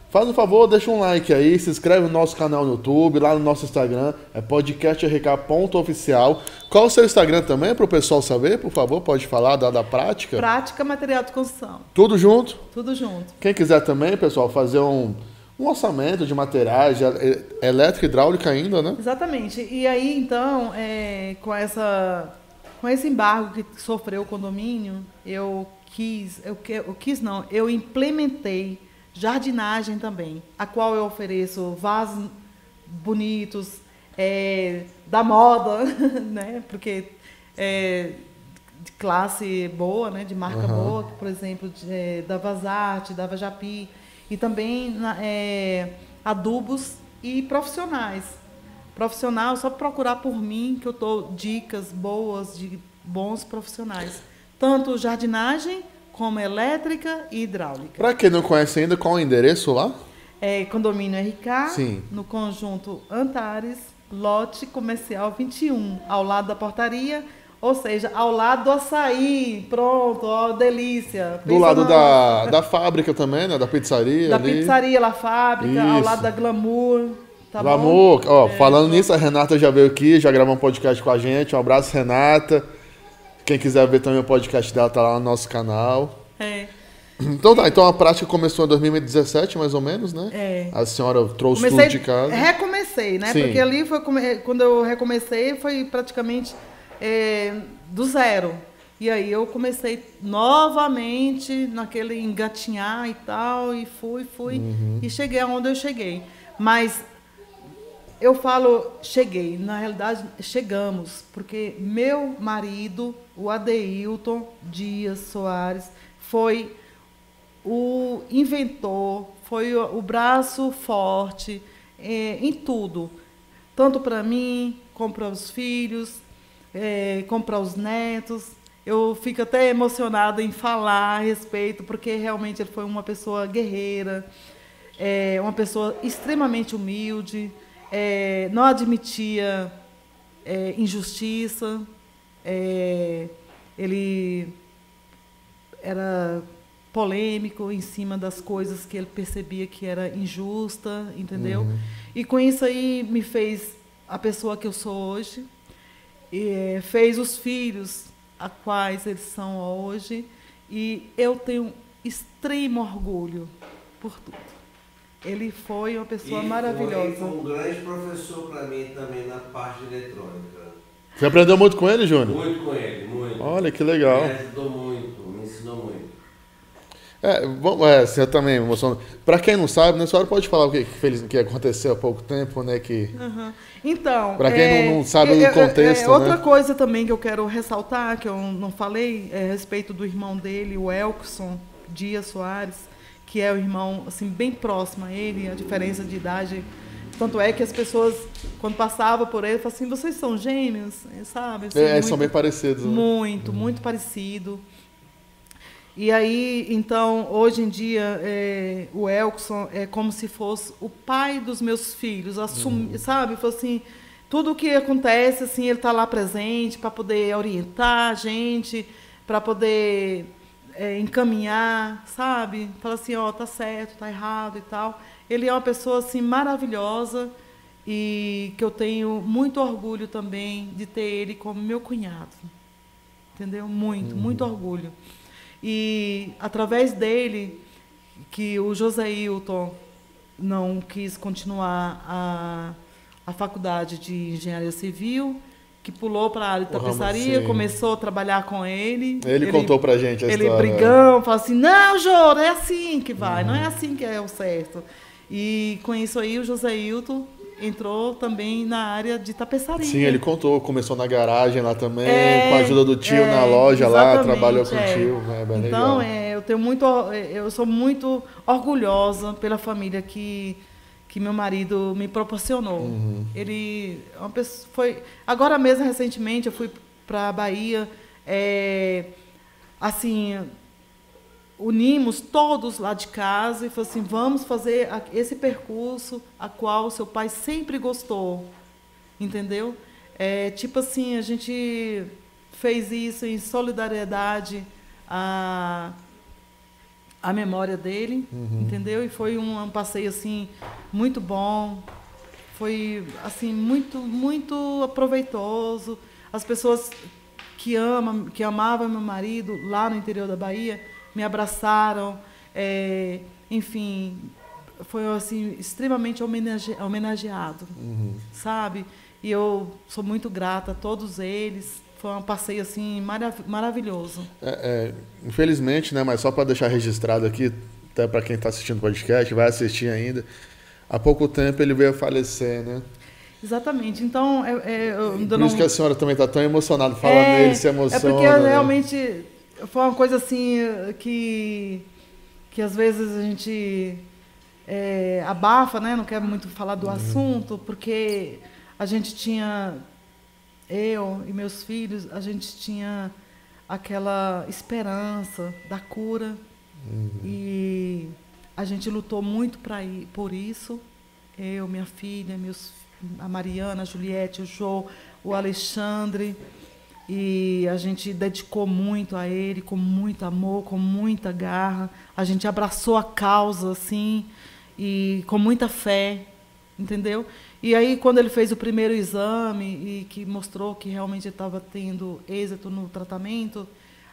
faz um favor, deixa um like aí, se inscreve no nosso canal no YouTube, lá no nosso Instagram, é podcastrk.oficial. Qual o seu Instagram também, para o pessoal saber, por favor, pode falar da prática? Prática Material de Construção. Tudo junto? Tudo junto. Quem quiser também, pessoal, fazer um orçamento de materiais, de elétrica e hidráulica ainda, né? Exatamente. E aí, então, com esse embargo que sofreu o condomínio, eu implementei jardinagem também, a qual eu ofereço vasos bonitos, da moda, né? Porque de classe boa, né? De marca boa, por exemplo, da Vazarte, da Vajapi, e também adubos e profissionais. Profissional, só procurar por mim, que eu dou dicas boas de bons profissionais. Tanto jardinagem, como elétrica e hidráulica. Para quem não conhece ainda, qual é o endereço lá? Condomínio RK, Sim. No conjunto Antares, lote comercial 21, ao lado da portaria, ou seja, ao lado do açaí. Pronto, ó, delícia. Do lado da fábrica também, né? Da pizzaria. Da pizzaria, La Fábrica, Isso. ao lado da Glamour. Tá Glamour, bom? ó, falando nisso, a Renata já veio aqui, já gravou um podcast com a gente. Um abraço, Renata. Quem quiser ver também o podcast dela, tá lá no nosso canal. Então tá, então a prática começou em 2017, mais ou menos, né? A senhora trouxe tudo de casa. Recomecei, né? Sim. Porque ali foi quando eu recomecei, foi praticamente do zero. E aí eu comecei novamente naquele engatinhar e tal, e fui, e cheguei aonde eu cheguei. Mas eu falo, cheguei, na realidade, chegamos, porque meu marido, o Adeilton Dias Soares, foi o inventor, foi o braço forte em tudo. Tanto para mim, como para os filhos, como para os netos. Eu fico até emocionada em falar a respeito, porque realmente ele foi uma pessoa guerreira, uma pessoa extremamente humilde, não admitia injustiça, ele era polêmico em cima das coisas que ele percebia que era injusta, entendeu? E com isso aí me fez a pessoa que eu sou hoje, e fez os filhos a quais eles são hoje, e eu tenho extremo orgulho por tudo. Ele foi uma pessoa maravilhosa. Foi um grande professor para mim também na parte de eletrônica. Você aprendeu muito com ele, Júnior? Muito com ele, muito. Olha, que legal. Me ajudou muito, me ensinou muito. Você também emocionou. Para quem não sabe, né, a senhora pode falar o que aconteceu há pouco tempo, né? Uhum. Então, para quem não sabe do contexto, outra né? coisa também que eu quero ressaltar, que eu não falei, é a respeito do irmão dele, o Elkson Dias Soares, que é o irmão assim bem próximo a ele, a diferença de idade. Tanto é que as pessoas, quando passavam por ele, falavam assim, vocês são gêmeos, sabe? Assim, são bem parecidos. Né? Muito parecido. E aí, então, hoje em dia, o Elkson é como se fosse o pai dos meus filhos, sabe? Foi assim, tudo o que acontece, assim, ele está lá presente para poder orientar a gente, para poder encaminhar, sabe? Fala assim, ó, tá certo, tá errado e tal. Ele é uma pessoa, assim, maravilhosa e que eu tenho muito orgulho também de ter ele como meu cunhado. Entendeu? Muito orgulho. E, através dele, que o José Hilton não quis continuar a faculdade de engenharia civil, que pulou para a área de tapeçaria, começou a trabalhar com ele. Ele contou pra gente a história. Ele brigão, falou assim, não, Jô, não é assim que vai, não é assim que é o certo. E, com isso aí, o José Hilton entrou também na área de tapeçaria. Sim, ele contou, começou na garagem lá também, com a ajuda do tio na loja lá, trabalhou com o tio. Bem então, legal. Eu sou muito orgulhosa pela família que meu marido me proporcionou. Ele uma pessoa, agora mesmo, recentemente, eu fui para a Bahia, assim, unimos todos lá de casa e falamos assim, vamos fazer esse percurso a qual seu pai sempre gostou, entendeu? Tipo assim, a gente fez isso em solidariedade à memória dele, entendeu? E foi um passeio assim muito bom, foi assim muito proveitoso. As pessoas que amavam meu marido lá no interior da Bahia me abraçaram, enfim, foi assim extremamente homenageado, sabe? E eu sou muito grata a todos eles. Foi um passeio assim maravilhoso. Infelizmente, né? Mas só para deixar registrado aqui, até para quem está assistindo o podcast, vai assistir ainda. Há pouco tempo ele veio a falecer, né? Exatamente. Então, por isso que a senhora também está tão emocionada, fala nele, se emociona. É porque realmente foi uma coisa assim que às vezes a gente abafa, né? Não quer muito falar do assunto, porque a gente tinha, eu e meus filhos, a gente tinha aquela esperança da cura e a gente lutou muito por isso. Eu, minha filha, a Mariana, a Juliette, o Jô, o Alexandre. E a gente dedicou muito a ele, com muito amor, com muita garra. A gente abraçou a causa, assim, e com muita fé, entendeu? E aí, quando ele fez o primeiro exame e que mostrou que realmente ele estava tendo êxito no tratamento,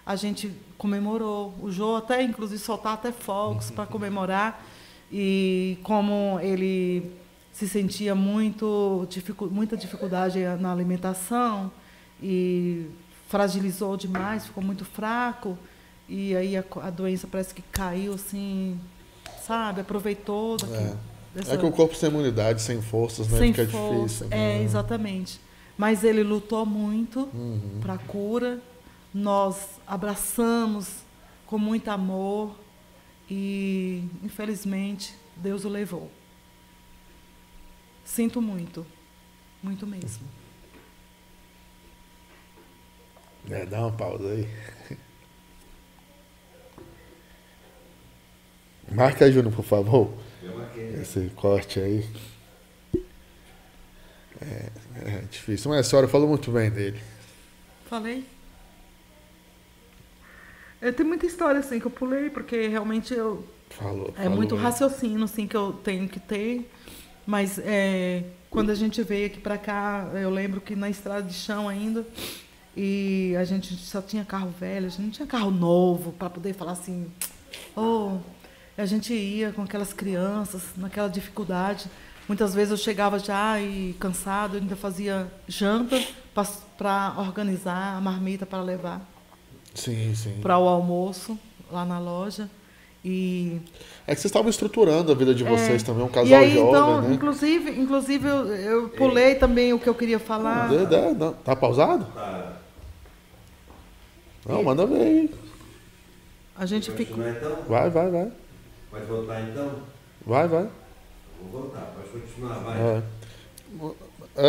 a gente comemorou. O Jô até, inclusive, soltar até fogos para comemorar. E como ele se sentia muita dificuldade na alimentação, e fragilizou demais, ficou muito fraco, e aí a doença parece que caiu assim, sabe, aproveitou É que o corpo sem imunidade, sem forças, né, fica difícil. Exatamente. Mas ele lutou muito para a cura, nós abraçamos com muito amor e, infelizmente, Deus o levou. Sinto muito, muito mesmo. Dá uma pausa aí. Marca, Júnior, por favor. Esse corte aí. É difícil. Mas a senhora falou muito bem dele. Falei? Tem muita história assim que eu pulei, porque realmente Falou muito bem. raciocínio assim, que eu tenho que ter. Mas quando a gente veio aqui para cá, eu lembro que na estrada de chão ainda, e a gente só tinha carro velho, a gente não tinha carro novo para poder falar assim, a gente ia com aquelas crianças, naquela dificuldade. Muitas vezes eu chegava já e cansado, ainda fazia janta para organizar a marmita para levar sim. para o almoço lá na loja. E É que vocês estavam estruturando a vida de vocês também, um casal e aí, jovem, então, né? inclusive eu pulei também o que eu queria falar. Não. Tá pausado? Tá. Não, manda ver aí. A gente ficou. Continuar então? Vai. Pode voltar então? Vai. Vou voltar, pode continuar, vai.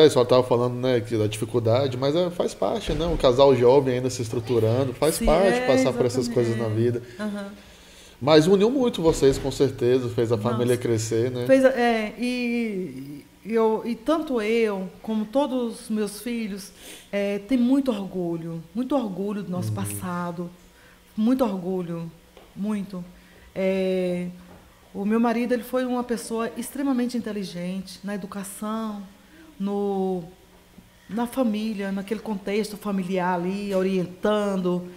Só tava falando, né, que da dificuldade, mas faz parte, né? Um casal jovem ainda se estruturando, faz Sim, parte passar por essas exatamente. coisas na vida. Aham. Mas uniu muito vocês, com certeza, fez a família crescer, né? E tanto eu como todos os meus filhos tem muito orgulho do nosso passado, muito orgulho, muito. O meu marido, ele foi uma pessoa extremamente inteligente na educação, na família, naquele contexto familiar ali, orientando,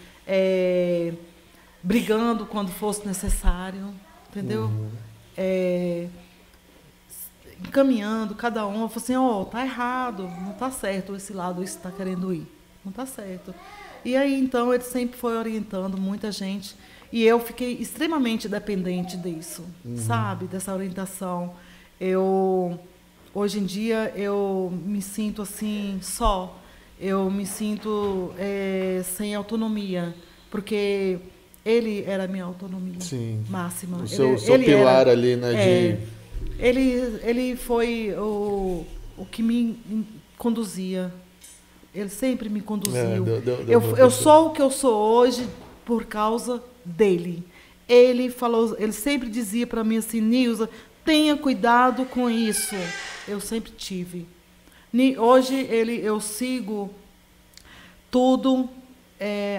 brigando quando fosse necessário, entendeu? Encaminhando cada um, falou assim, tá errado, não tá certo esse lado, isso está querendo ir, não tá certo. E aí, então, ele sempre foi orientando muita gente, e eu fiquei extremamente dependente disso, sabe? Dessa orientação. Hoje em dia, eu me sinto assim, só. Eu me sinto sem autonomia, porque ele era a minha autonomia máxima. O seu pilar era, ali, né? Ele foi o que me conduzia. Ele sempre me conduziu. Eu sou o que eu sou hoje por causa dele. Ele sempre dizia para mim assim, Nilza, tenha cuidado com isso. Eu sempre tive. Hoje eu sigo tudo,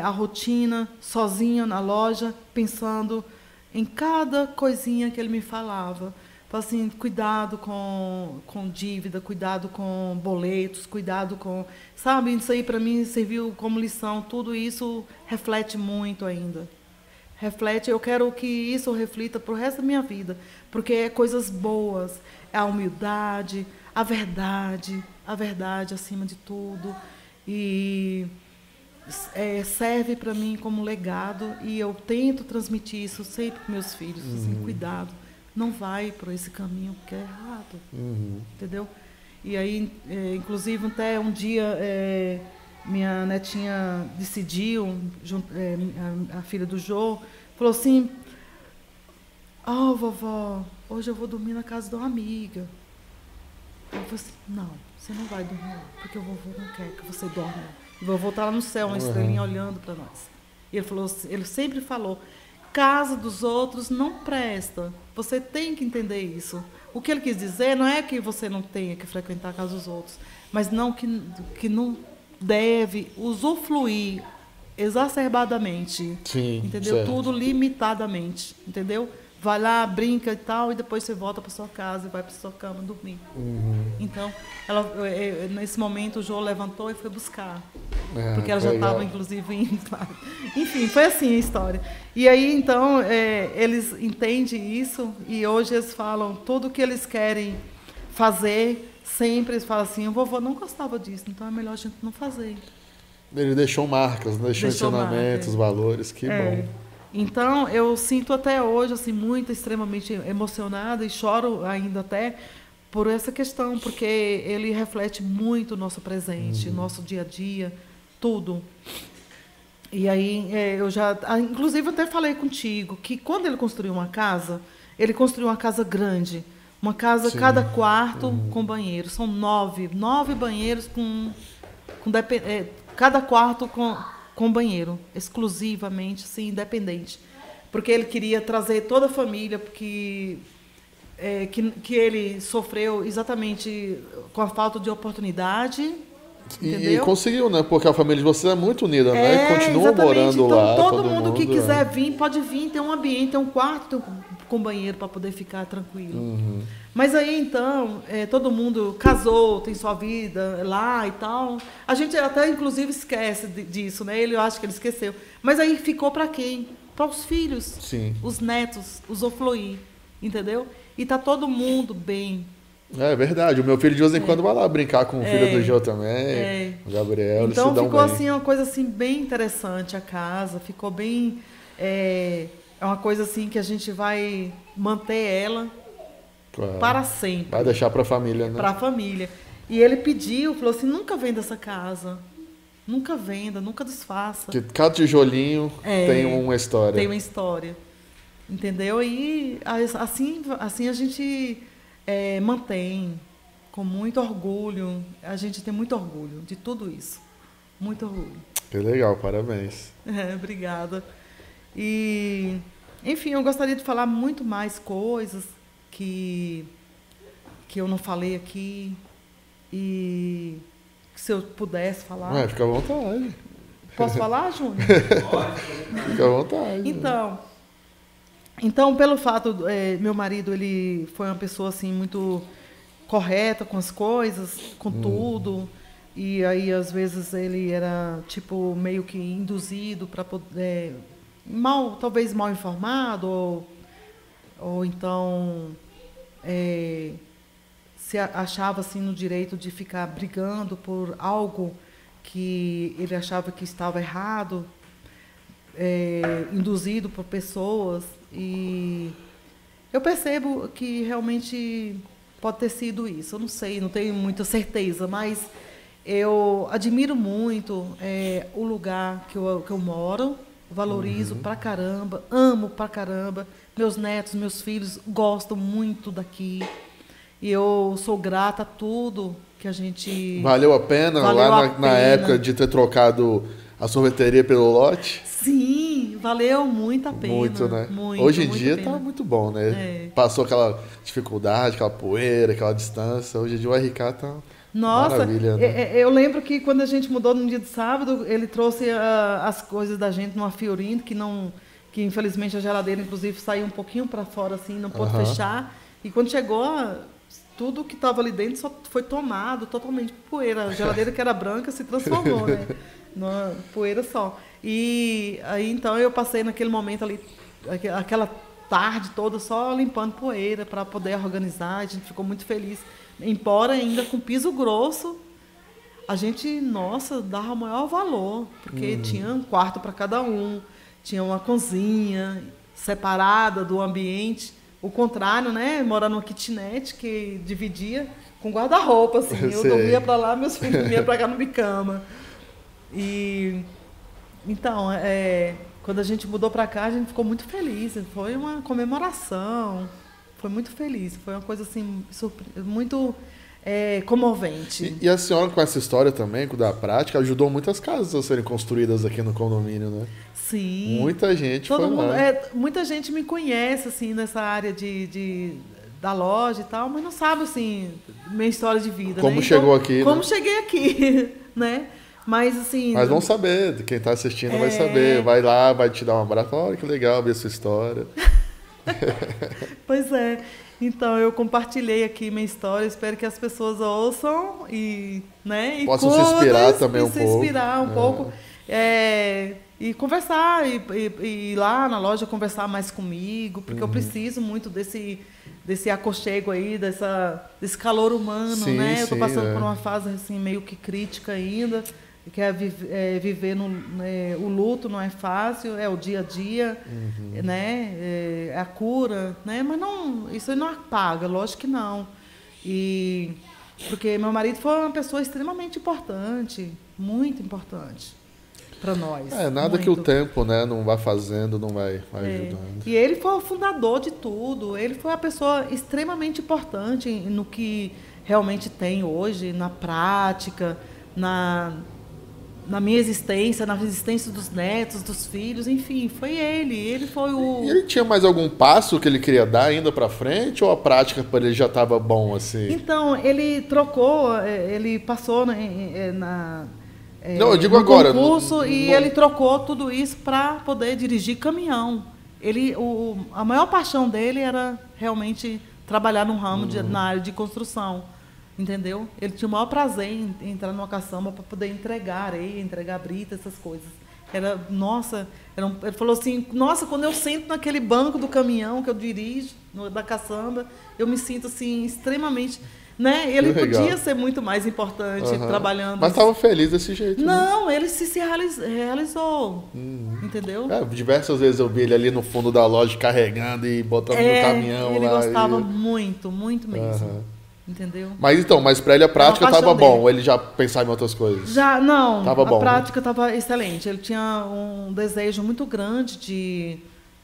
a rotina, sozinha na loja, pensando em cada coisinha que ele me falava. Fala assim, cuidado com dívida, cuidado com boletos, cuidado com... Sabe, isso aí para mim serviu como lição. Tudo isso reflete muito ainda. Eu quero que isso reflita para o resto da minha vida, porque é coisas boas, é a humildade, a verdade acima de tudo. E serve para mim como legado, e eu tento transmitir isso sempre para meus filhos. Assim, cuidado, não vai por esse caminho porque é errado, entendeu? E aí, inclusive, até um dia minha netinha decidiu, a filha do Jô, falou assim, vovó, hoje eu vou dormir na casa de uma amiga. Eu falei assim, não, você não vai dormir, porque o vovô não quer que você dorma. O vovô está lá no céu, uma estrelinha olhando para nós. E ele sempre falou, casa dos outros não presta. Você tem que entender isso. O que ele quis dizer não é que você não tenha que frequentar a casa dos outros, mas não que não deve usufruir exacerbadamente. Sim, entendeu? Certo. Tudo limitadamente, entendeu? Vai lá, brinca e tal, e depois você volta para sua casa e vai para sua cama dormir. Então, nesse momento, o Jô levantou e foi buscar. Porque ela já estava, inclusive, indo lá. Enfim, foi assim a história. E aí, então, eles entendem isso, e hoje eles falam tudo o que eles querem fazer, sempre eles falam assim, o vovô não gostava disso, então é melhor a gente não fazer. Ele deixou marcas, deixou ensinamentos, valores, que bom. Então, eu sinto até hoje, assim, muito, extremamente emocionada, e choro ainda até por essa questão, porque ele reflete muito o nosso presente, o nosso dia a dia, tudo. E aí, eu já... Inclusive, eu até falei contigo que quando ele construiu uma casa grande, uma casa, cada quarto com banheiro. São 9 banheiros cada quarto com banheiro, exclusivamente, assim, independente. Porque ele queria trazer toda a família, porque que ele sofreu exatamente com a falta de oportunidade. E conseguiu, né? Porque a família de vocês é muito unida, né? E continua morando então, lá. Todo mundo que quiser vir, pode vir, tem um ambiente, tem um quarto com banheiro para poder ficar tranquilo. Mas aí, então, todo mundo casou, tem sua vida lá e tal. A gente até, inclusive, esquece disso, né? Eu acho que ele esqueceu. Mas aí ficou para quem? Para os filhos, Sim. Os netos, os usufruir, entendeu? E tá todo mundo bem. É verdade. O meu filho de vez em quando vai lá brincar com o filho do Jô também, o Gabriel. Então eles se dão ficou bem. assim uma coisa assim bem interessante a casa, ficou bem é uma coisa assim que a gente vai manter ela Claro. para sempre. Vai deixar para a família, né? Para a família. E ele pediu, falou assim, nunca venda essa casa. Nunca venda, nunca desfaça. Que cada tijolinho tem uma história. Tem uma história. Entendeu? E assim a gente mantém com muito orgulho. A gente tem muito orgulho de tudo isso. Muito orgulho. Que legal, parabéns. Obrigada. E, enfim, eu gostaria de falar muito mais coisas que eu não falei aqui. E que se eu pudesse falar... Ué, fica à vontade. Posso falar, Júnior? Fica à vontade. Então, pelo fato, meu marido, ele foi uma pessoa assim muito correta com as coisas, com tudo, e aí às vezes ele era tipo meio que induzido para poder talvez mal informado ou então se achava assim no direito de ficar brigando por algo que ele achava que estava errado, induzido por pessoas. E eu percebo que realmente pode ter sido isso. Eu não sei, não tenho muita certeza, mas eu admiro muito o lugar que eu moro, valorizo pra caramba, amo pra caramba. Meus netos, meus filhos gostam muito daqui. E eu sou grata a tudo que a gente... Valeu a pena na época de ter trocado a sorveteria pelo lote? Sim, valeu muito a pena. Muito, né? Muito, hoje em muito dia tá muito bom, né? Passou aquela dificuldade, aquela poeira, aquela distância. Hoje em dia o RK tá maravilha, né? Eu lembro que quando a gente mudou no dia de sábado, ele trouxe as coisas da gente numa Fiorino, que infelizmente a geladeira, inclusive, saiu um pouquinho para fora, assim, não pôde fechar. E quando chegou, tudo que estava ali dentro só foi tomado totalmente por poeira. A geladeira que era branca se transformou, né? Numa poeira só. E aí, então, eu passei naquele momento ali, aquela tarde toda só limpando poeira para poder organizar. A gente ficou muito feliz. Embora ainda com piso grosso, a gente, nossa, dava o maior valor, porque tinha um quarto para cada um, tinha uma cozinha separada do ambiente. O contrário, né? Morar numa kitnet que dividia com guarda-roupa, assim. Eu dormia para lá, meus filhos dormiam para cá no bicama. E então, quando a gente mudou para cá, a gente ficou muito feliz. Foi uma comemoração. Foi muito feliz. Foi uma coisa assim muito comovente. E a senhora, com essa história também, com da prática, ajudou muitas casas a serem construídas aqui no condomínio, né? Sim. Muita gente foi lá. Muita gente me conhece assim nessa área da loja e tal, mas não sabe assim minha história de vida. Como né? chegou aqui? Como né? cheguei aqui, né? Mas assim. Mas vão saber, quem está assistindo vai saber. Vai lá, vai te dar um abraço. Olha que legal ver sua história. Pois é. Então eu compartilhei aqui minha história. Espero que as pessoas ouçam e, né? Possam se inspirar também um pouco. Se inspirar um pouco. E conversar, e ir lá na loja conversar mais comigo, porque eu preciso muito desse aconchego aí, desse calor humano, sim, né? Eu estou passando por é. uma fase assim, meio que crítica ainda, que é viver o luto não é fácil, é o dia a dia, né? É a cura, né? Mas não, isso não apaga, lógico que não. E porque meu marido foi uma pessoa extremamente importante, muito importante para nós. Nada muito. que o tempo, né, não vai fazendo, não vai ajudando. E ele foi o fundador de tudo. Ele foi a pessoa extremamente importante no que realmente tem hoje, na prática, na minha existência, na existência dos netos, dos filhos, enfim, foi ele. Ele foi o... E ele tinha mais algum passo que ele queria dar ainda para frente, ou a prática para ele já estava bom assim? Então, ele trocou, ele passou não, eu digo no agora. concurso e ele trocou tudo isso para poder dirigir caminhão. A maior paixão dele era realmente trabalhar num ramo na área de construção, entendeu? Ele tinha o maior prazer em entrar numa caçamba para poder entregar areia, entregar brita, essas coisas. Ele falou assim, nossa, quando eu sento naquele banco do caminhão que eu dirijo, da caçamba, eu me sinto assim extremamente Né? Ele Que legal. podia ser muito mais importante trabalhando. Mas estava feliz desse jeito. Né? Não, ele se realizou. Entendeu? Diversas vezes eu vi ele ali no fundo da loja carregando e botando no caminhão ele lá. gostava muito mesmo. Aham. Entendeu? Mas para ele a prática paixão estava bom, dele. ou ele já pensava em outras coisas? Já, não, Tava bom, a prática estava excelente. Ele tinha um desejo muito grande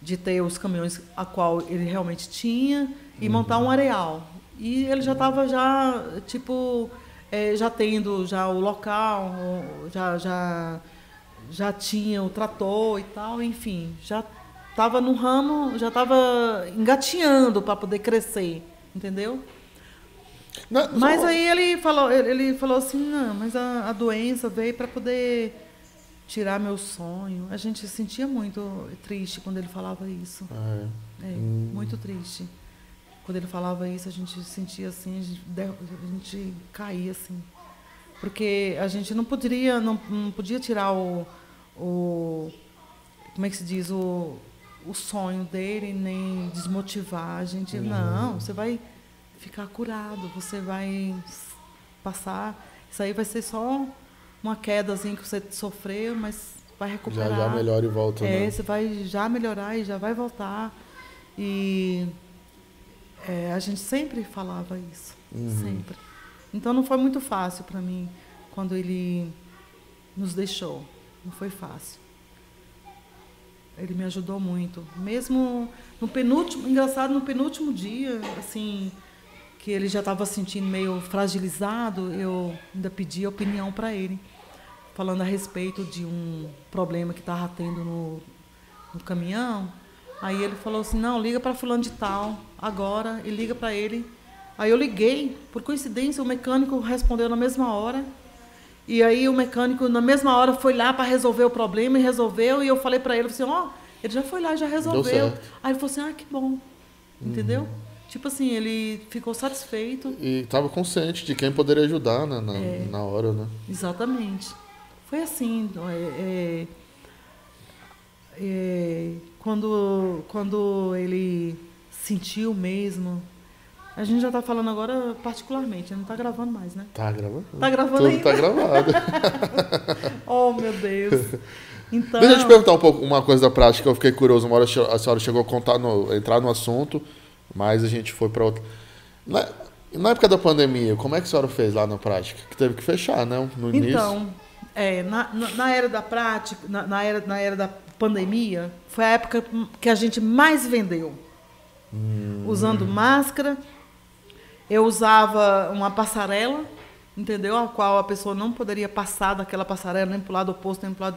de ter os caminhões a qual ele realmente tinha e montar um areal. E ele já estava tipo, já tendo já o local, já tinha o trator e tal, enfim, já estava no ramo, já estava engatinhando para poder crescer, entendeu? Não, Mas aí ele falou assim, não, mas a doença veio para poder tirar meu sonho. A gente se sentia muito triste quando ele falava isso. Muito triste. Quando ele falava isso, a gente sentia assim, a gente caía assim. Porque a gente não podia tirar como é que se diz, o sonho dele, nem desmotivar. A gente, não, você vai ficar curado, você vai passar. Isso aí vai ser só uma quedazinha que você sofreu, mas vai recuperar. Já melhora e volta. Né? Você vai já melhorar e já vai voltar. E a gente sempre falava isso, sempre. Então não foi muito fácil para mim quando ele nos deixou. Não foi fácil. Ele me ajudou muito. Mesmo no penúltimo dia, assim, que ele já estava sentindo meio fragilizado, eu ainda pedi a opinião para ele, falando a respeito de um problema que estava tendo no caminhão. Aí ele falou assim, não, liga para fulano de tal, agora, e liga para ele. Aí eu liguei, por coincidência, o mecânico respondeu na mesma hora. E aí o mecânico, na mesma hora, foi lá para resolver o problema e resolveu. E eu falei para ele, assim, ele já foi lá, já resolveu. Aí ele falou assim, que bom, entendeu? Tipo assim, ele ficou satisfeito. E estava consciente de quem poderia ajudar, né, na hora, né? Exatamente. Foi assim, quando ele sentiu mesmo. A gente já está falando agora particularmente, não está gravando mais, né? Tá gravando? Tá gravando Tudo ainda? tá gravado. Oh, meu Deus. Então, Deixa eu te perguntar uma coisa da prática, eu fiquei curioso. Uma hora a senhora chegou a entrar no assunto, mas a gente foi para outra. Na época da pandemia, como é que a senhora fez lá na prática? Que teve que fechar, né? No início. Então, na era da prática, na era da pandemia, foi a época que a gente mais vendeu. Usando máscara. Eu usava uma passarela, entendeu? A qual a pessoa não poderia passar daquela passarela, nem para o lado oposto, nem para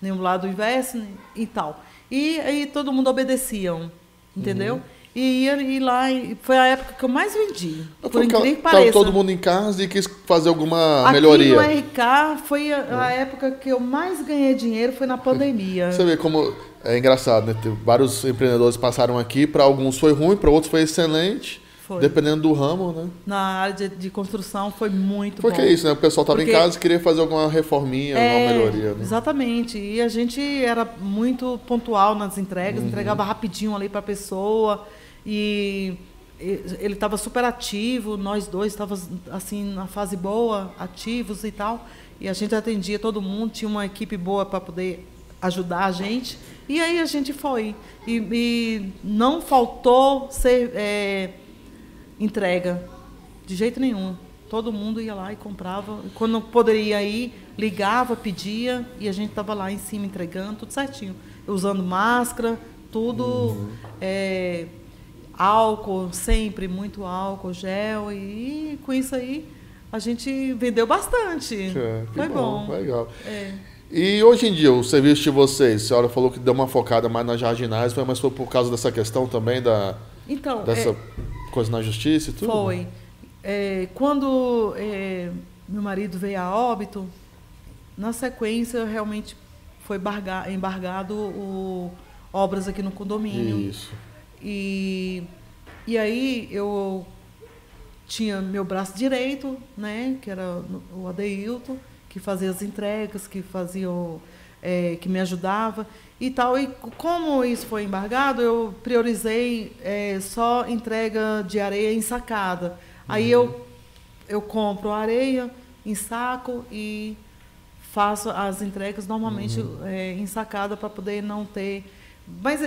o lado inverso e tal. E aí todo mundo obedeciam, entendeu? E ia lá, foi a época que eu mais vendi. Por incrível que pareça. Todo mundo em casa e quis fazer alguma melhoria. Aqui no RK foi a época que eu mais ganhei dinheiro, foi na pandemia. Você vê como é engraçado, né? Vários empreendedores passaram aqui, para alguns foi ruim, para outros foi excelente. Foi. Dependendo do ramo, né? Na área de construção foi muito bom. Porque é isso, né? O pessoal estava em casa e queria fazer alguma reforminha, alguma melhoria. Né? Exatamente. E a gente era muito pontual nas entregas, entregava rapidinho ali para a pessoa. E ele estava super ativo, nós dois estávamos assim, na fase boa, ativos e tal. E a gente atendia todo mundo, tinha uma equipe boa para poder ajudar a gente. E aí a gente foi. E não faltou ser... entrega, de jeito nenhum. Todo mundo ia lá e comprava. Quando não poderia ir, ligava, pedia, e a gente estava lá em cima entregando, tudo certinho. Usando máscara, tudo, álcool, sempre muito álcool, gel, e com isso aí a gente vendeu bastante. Foi bom. Legal. E hoje em dia, o serviço de vocês, a senhora falou que deu uma focada mais nas jardinais, mas foi por causa dessa questão também dessa coisa na justiça e tudo? Foi. Quando meu marido veio a óbito, na sequência realmente foi embargado obras aqui no condomínio. Isso. E aí eu tinha meu braço direito, né, que era o Adeilton, que fazia as entregas, que me ajudava e tal. E como isso foi embargado, eu priorizei só entrega de areia ensacada. Aí eu eu compro areia em saco e faço as entregas normalmente ensacada para poder não ter. Mas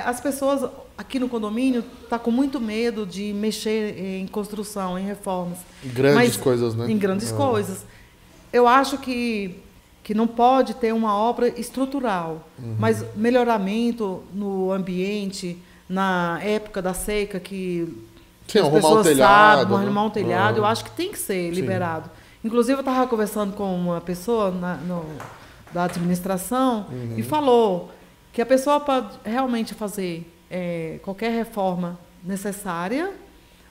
as pessoas aqui no condomínio estão com muito medo de mexer em construção, em reformas. Grandes coisas, né? Em grandes coisas. Eu acho que não pode ter uma obra estrutural, mas melhoramento no ambiente, na época da seca, que Sim, as pessoas sabem, né? arrumar um telhado, eu acho que tem que ser liberado. Inclusive, eu estava conversando com uma pessoa da administração e falou que a pessoa pode realmente fazer qualquer reforma necessária,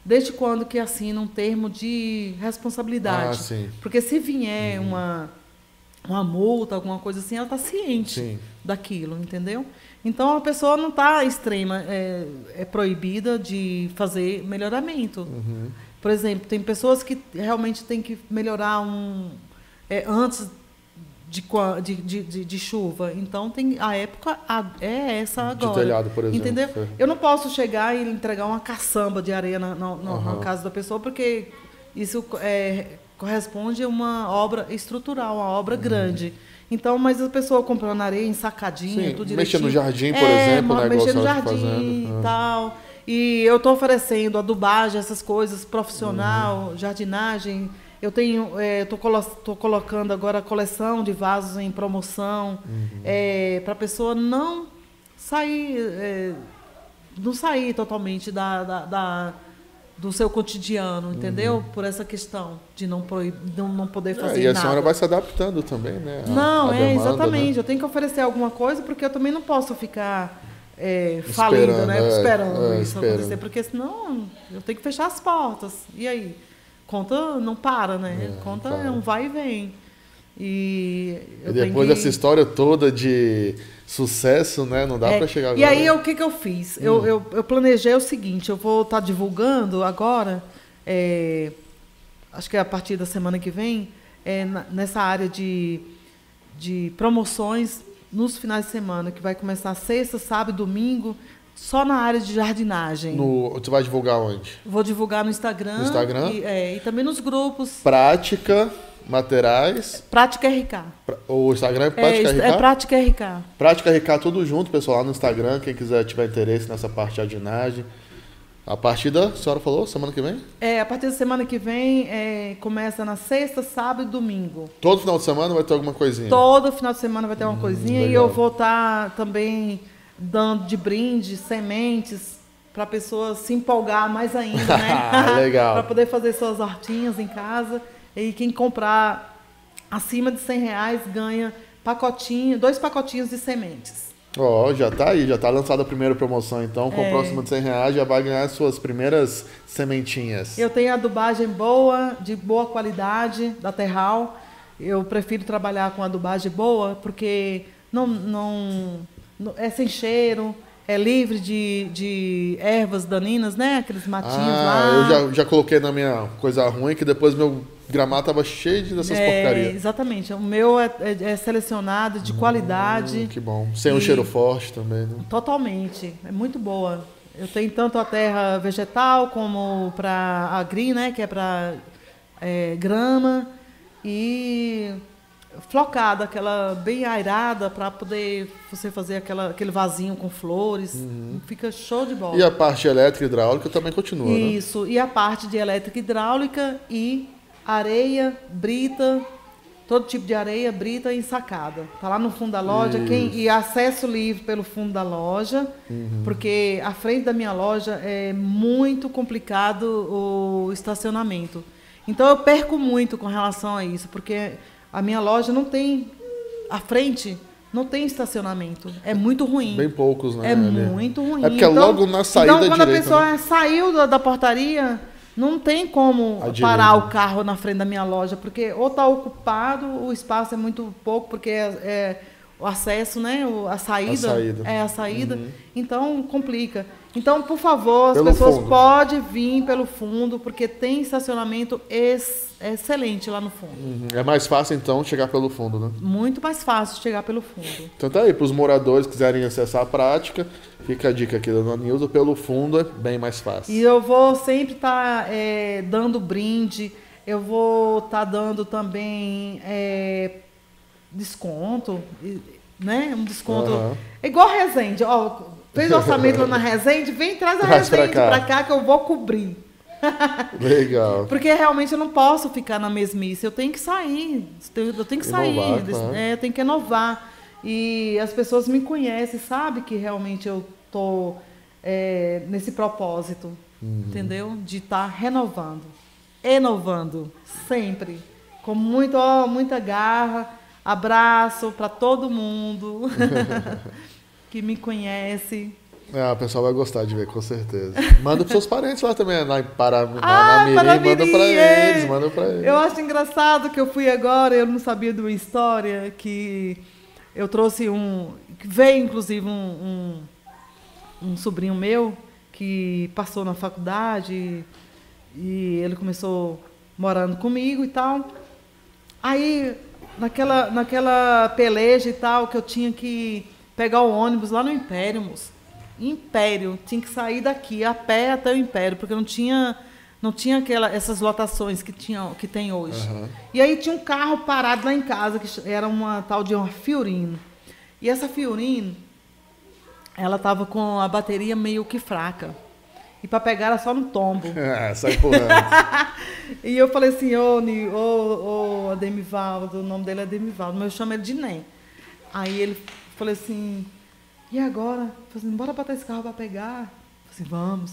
desde quando que assina um termo de responsabilidade. Porque se vier uma multa, alguma coisa assim, ela está ciente daquilo, entendeu? Então, a pessoa não está extrema, é proibida de fazer melhoramento. Por exemplo, tem pessoas que realmente têm que melhorar antes de chuva. Então, a época é essa agora. De telhado, por exemplo. Entendeu? Eu não posso chegar e entregar uma caçamba de areia na casa da pessoa, porque isso corresponde a uma obra estrutural, uma obra grande. Então, mas a pessoa comprando areia ensacadinha, tudo direitinho. Mexer no jardim, por exemplo, né? Mexer no jardim e tal. E eu estou oferecendo adubagem, essas coisas, profissional, jardinagem. Eu tenho, estou colocando agora a coleção de vasos em promoção, para a pessoa não sair totalmente do seu cotidiano, entendeu? Por essa questão de não poder fazer nada. E a senhora vai se adaptando também, né? Exatamente. Né? Eu tenho que oferecer alguma coisa, porque eu também não posso ficar falida, né? Esperando isso acontecer, porque senão eu tenho que fechar as portas. E aí? Conta não para, né? Conta é um vai e vem. E depois dessa história toda de sucesso, né? Não dá para chegar agora. E aí, o que eu fiz? Eu planejei o seguinte, eu vou estar divulgando agora, acho que é a partir da semana que vem, nessa área de promoções nos finais de semana, que vai começar sexta, sábado e domingo, só na área de jardinagem. Você vai divulgar onde? Vou divulgar no Instagram. No Instagram? E também nos grupos. Prática, materiais. Prática RK. O Instagram é Prática RK? É Prática RK. Prática RK, tudo junto, pessoal, lá no Instagram. Quem tiver interesse nessa parte de jardinagem. A partir da, a senhora falou, semana que vem? A partir da semana que vem, começa na sexta, sábado e domingo. Todo final de semana vai ter alguma coisinha? Todo final de semana vai ter uma coisinha. Legal. E eu vou estar também dando de brinde sementes para a pessoa se empolgar mais ainda, né? Legal. Para poder fazer suas hortinhas em casa. E quem comprar acima de R$100 ganha 2 pacotinhos de sementes. Já tá aí, já tá lançada a primeira promoção, então comprou acima de R$100 já vai ganhar as suas primeiras sementinhas. Eu tenho adubagem de boa qualidade, da Terral. Eu prefiro trabalhar com adubagem boa, porque não é sem cheiro, é livre de ervas daninhas, né? Aqueles matinhos lá. Eu já coloquei na minha coisa ruim, que depois meu gramado estava cheio dessas porcarias. Exatamente. O meu é selecionado, de qualidade. Que bom. Sem um cheiro forte também, né? Totalmente. É muito boa. Eu tenho tanto a terra vegetal como para a green, né? Que é para grama. E flocada, aquela bem airada, para poder você fazer aquele vasinho com flores. Fica show de bola. E a parte elétrica e hidráulica também continua, Isso. né? E a parte de elétrica e hidráulica e areia, brita, todo tipo de areia, brita e ensacada. Está lá no fundo da loja. E acesso livre pelo fundo da loja, porque a frente da minha loja é muito complicado o estacionamento. Então, eu perco muito com relação a isso, porque a minha loja não tem... A frente não tem estacionamento. É muito ruim. Bem poucos, né? É muito ruim. É porque logo na saída então, quando direita, a pessoa saiu da portaria... Não tem como parar o carro na frente da minha loja, porque ou está ocupado, o espaço é muito pouco, porque o acesso, né? A saída. É a saída. Então, complica. Então, por favor, as pessoas podem vir pelo fundo, porque tem estacionamento excelente lá no fundo. É mais fácil, então, chegar pelo fundo, né? Muito mais fácil chegar pelo fundo. Então tá aí, para os moradores que quiserem acessar a prática, fica a dica aqui da Dona Nilza, pelo fundo é bem mais fácil. E eu vou sempre estar dando brinde, Eu vou estar dando também desconto, né? Um desconto. Igual Resende. Ó, fez orçamento lá na Resende, vem traz a Resende pra cá que eu vou cobrir. Legal. Porque realmente eu não posso ficar na mesmice. Eu tenho que sair. Eu tenho que sair. Inovar, claro. Eu tenho que inovar. E as pessoas me conhecem, sabem que realmente eu tô nesse propósito, entendeu? De estar renovando, inovando, sempre, com muita garra. Abraço para todo mundo que me conhece. O pessoal vai gostar de ver, com certeza. Manda para seus parentes lá também, na Mirim, manda para eles. Eu acho engraçado que eu fui agora, eu não sabia de uma história, que eu trouxe veio inclusive um sobrinho meu, que passou na faculdade, e ele começou morando comigo e tal. Aí, naquela peleja e tal, que eu tinha que pegar o ônibus lá no Império, moço. Império, tinha que sair daqui a pé até o Império, porque não tinha essas lotações que tem hoje. E aí tinha um carro parado lá em casa, que era uma tal de uma Fiorino. E essa Fiorino, ela estava com a bateria meio que fraca. E para pegar era só no tombo. Sai empurrando. E eu falei assim, ô Ademivaldo, o nome dele é Ademivaldo, mas eu chamo ele de Nen. Aí ele falou assim, e agora? Eu falei assim, bora botar esse carro para pegar? Eu falei assim, vamos.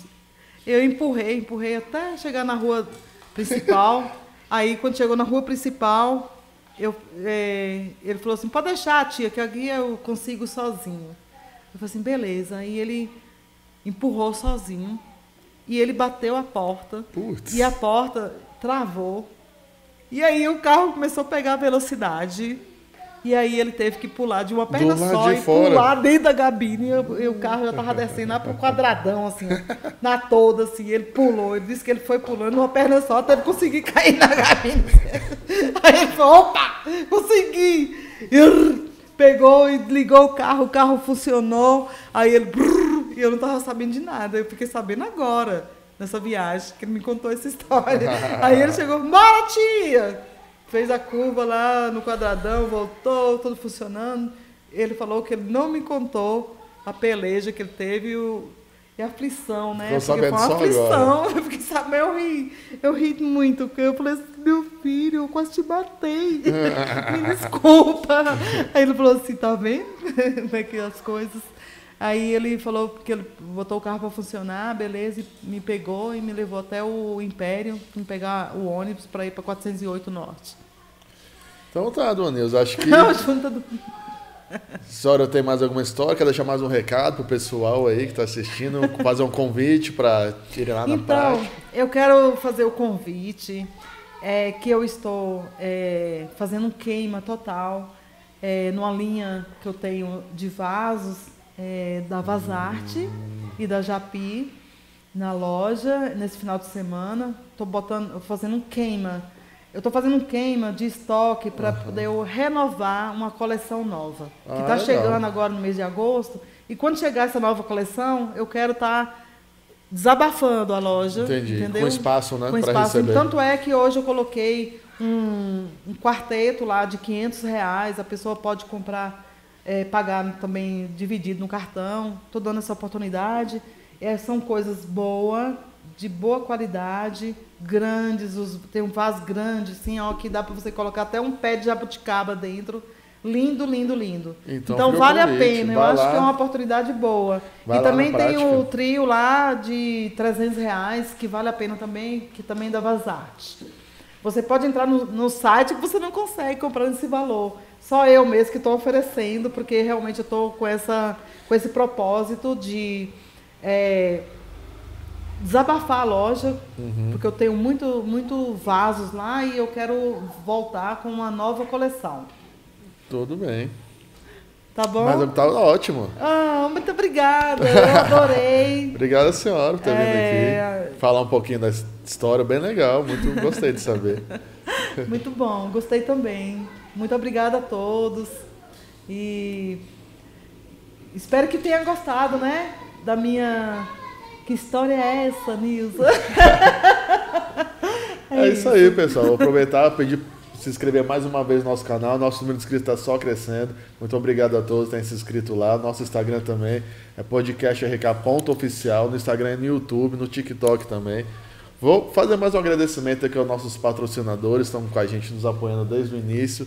Eu empurrei até chegar na rua principal. Aí quando chegou na rua principal, ele falou assim, pode deixar, tia, que aqui eu consigo sozinho. Eu falei assim, beleza. Aí ele empurrou sozinho. E ele bateu a porta. Putz. E a porta travou. E aí o carro começou a pegar velocidade. E aí ele teve que pular de uma perna só e pular dentro da cabine. E o carro já estava descendo lá pro quadradão, assim, na toda, assim. Ele pulou. Ele disse que ele foi pulando uma perna só, até ele conseguir cair na cabine. Aí ele falou, opa, consegui! Pegou e ligou o carro funcionou. Aí ele... E eu não estava sabendo de nada. Eu fiquei sabendo agora, nessa viagem, que ele me contou essa história. Aí ele chegou, bora, tia! Fez a curva lá no quadradão, voltou, tudo funcionando. Ele falou que ele não me contou a peleja que ele teve e a aflição, né? Ficou sabendo foi uma só aflição. agora. Eu fiquei sabendo, eu ri muito, porque eu falei assim, meu filho, eu quase te batei. Me desculpa. Aí ele falou assim, tá vendo? Como é que as coisas... Aí ele falou que ele botou o carro para funcionar, beleza, e me pegou e me levou até o Império, para pegar o ônibus para ir para 408 Norte. Então tá, dona Nilza, acho que... A senhora tem mais alguma história? Quer deixar mais um recado pro pessoal aí que está assistindo? Fazer um convite para ir lá na prática? Então, eu quero fazer o convite, que eu estou fazendo um queima total, numa linha que eu tenho de vasos, da Vazarte e da Japi na loja nesse final de semana. Estou fazendo um queima. Eu estou fazendo um queima de estoque para poder eu renovar uma coleção nova que está chegando agora no mês de agosto. E quando chegar essa nova coleção, eu quero estar desabafando a loja. Entendi. Entendeu? Com espaço, né? Com para espaço. receber. Tanto é que hoje eu coloquei um quarteto lá de R$500. A pessoa pode comprar, pagar também dividido no cartão. Estou dando essa oportunidade. São coisas boas, de boa qualidade, grandes. Tem um vaso grande, assim, ó, que dá para você colocar até um pé de jabuticaba dentro. Lindo, lindo, lindo. Então vale a pena. Eu acho que é uma oportunidade boa. E também tem o trio lá de R$300, que vale a pena também, que também dá Vazarte. Você pode entrar no site que você não consegue comprar nesse valor. Só eu mesmo que estou oferecendo, porque realmente eu estou com esse propósito de desabafar a loja, porque eu tenho muito vasos lá e eu quero voltar com uma nova coleção. Tudo bem. Tá bom? Mas tá ótimo. Muito obrigada, eu adorei. Obrigado, senhora, por ter vindo aqui. Falar um pouquinho da história, bem legal. Muito gostei de saber. Muito bom, gostei também. Muito obrigada a todos. E espero que tenha gostado, né? Da minha... Que história é essa, Nilza? É isso aí, pessoal. Vou aproveitar e pedir para se inscrever mais uma vez no nosso canal. Nosso número de inscritos está só crescendo. Muito obrigado a todos que têm se inscrito lá. Nosso Instagram também é podcastrk.oficial. No Instagram e no YouTube, no TikTok também. Vou fazer mais um agradecimento aqui aos nossos patrocinadores, estão com a gente nos apoiando desde o início.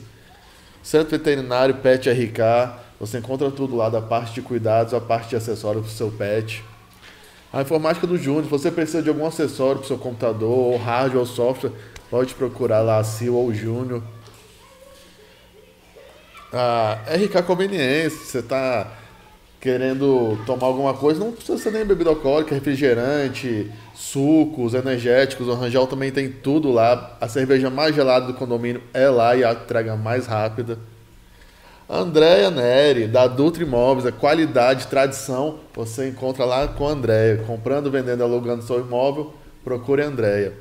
Centro Veterinário Pet RK, você encontra tudo lá, da parte de cuidados, a parte de acessórios para o seu pet. A Informática do Júnior, se você precisa de algum acessório para o seu computador, ou hardware ou software, pode procurar lá a Sil ou o Júnior. A RK Conveniência, você está querendo tomar alguma coisa, não precisa ser nem bebida alcoólica, refrigerante, sucos, energéticos, o Rangel também tem tudo lá. A cerveja mais gelada do condomínio é lá e a entrega mais rápida. Andréia Neri, da Dutra Imóveis, a qualidade, tradição, você encontra lá com a Andréia. Comprando, vendendo, alugando seu imóvel, procure a Andréia.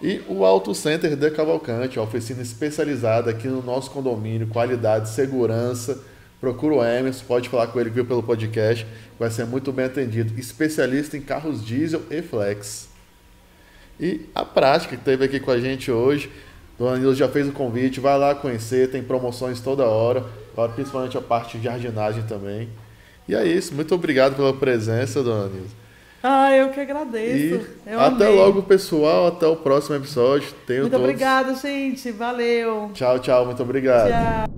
E o Auto Center de Cavalcante, a oficina especializada aqui no nosso condomínio, qualidade, segurança. Procura o Emerson, pode falar com ele que viu pelo podcast, vai ser muito bem atendido. Especialista em carros diesel e flex. E a Prática, que esteve aqui com a gente hoje, Dona Nilza já fez o convite, vai lá conhecer, tem promoções toda hora, principalmente a parte de jardinagem também. E é isso, muito obrigado pela presença, Dona Nilza. Eu que agradeço. E até logo, pessoal, até o próximo episódio. Muito obrigada, gente, valeu. Tchau, tchau, muito obrigado. Tchau.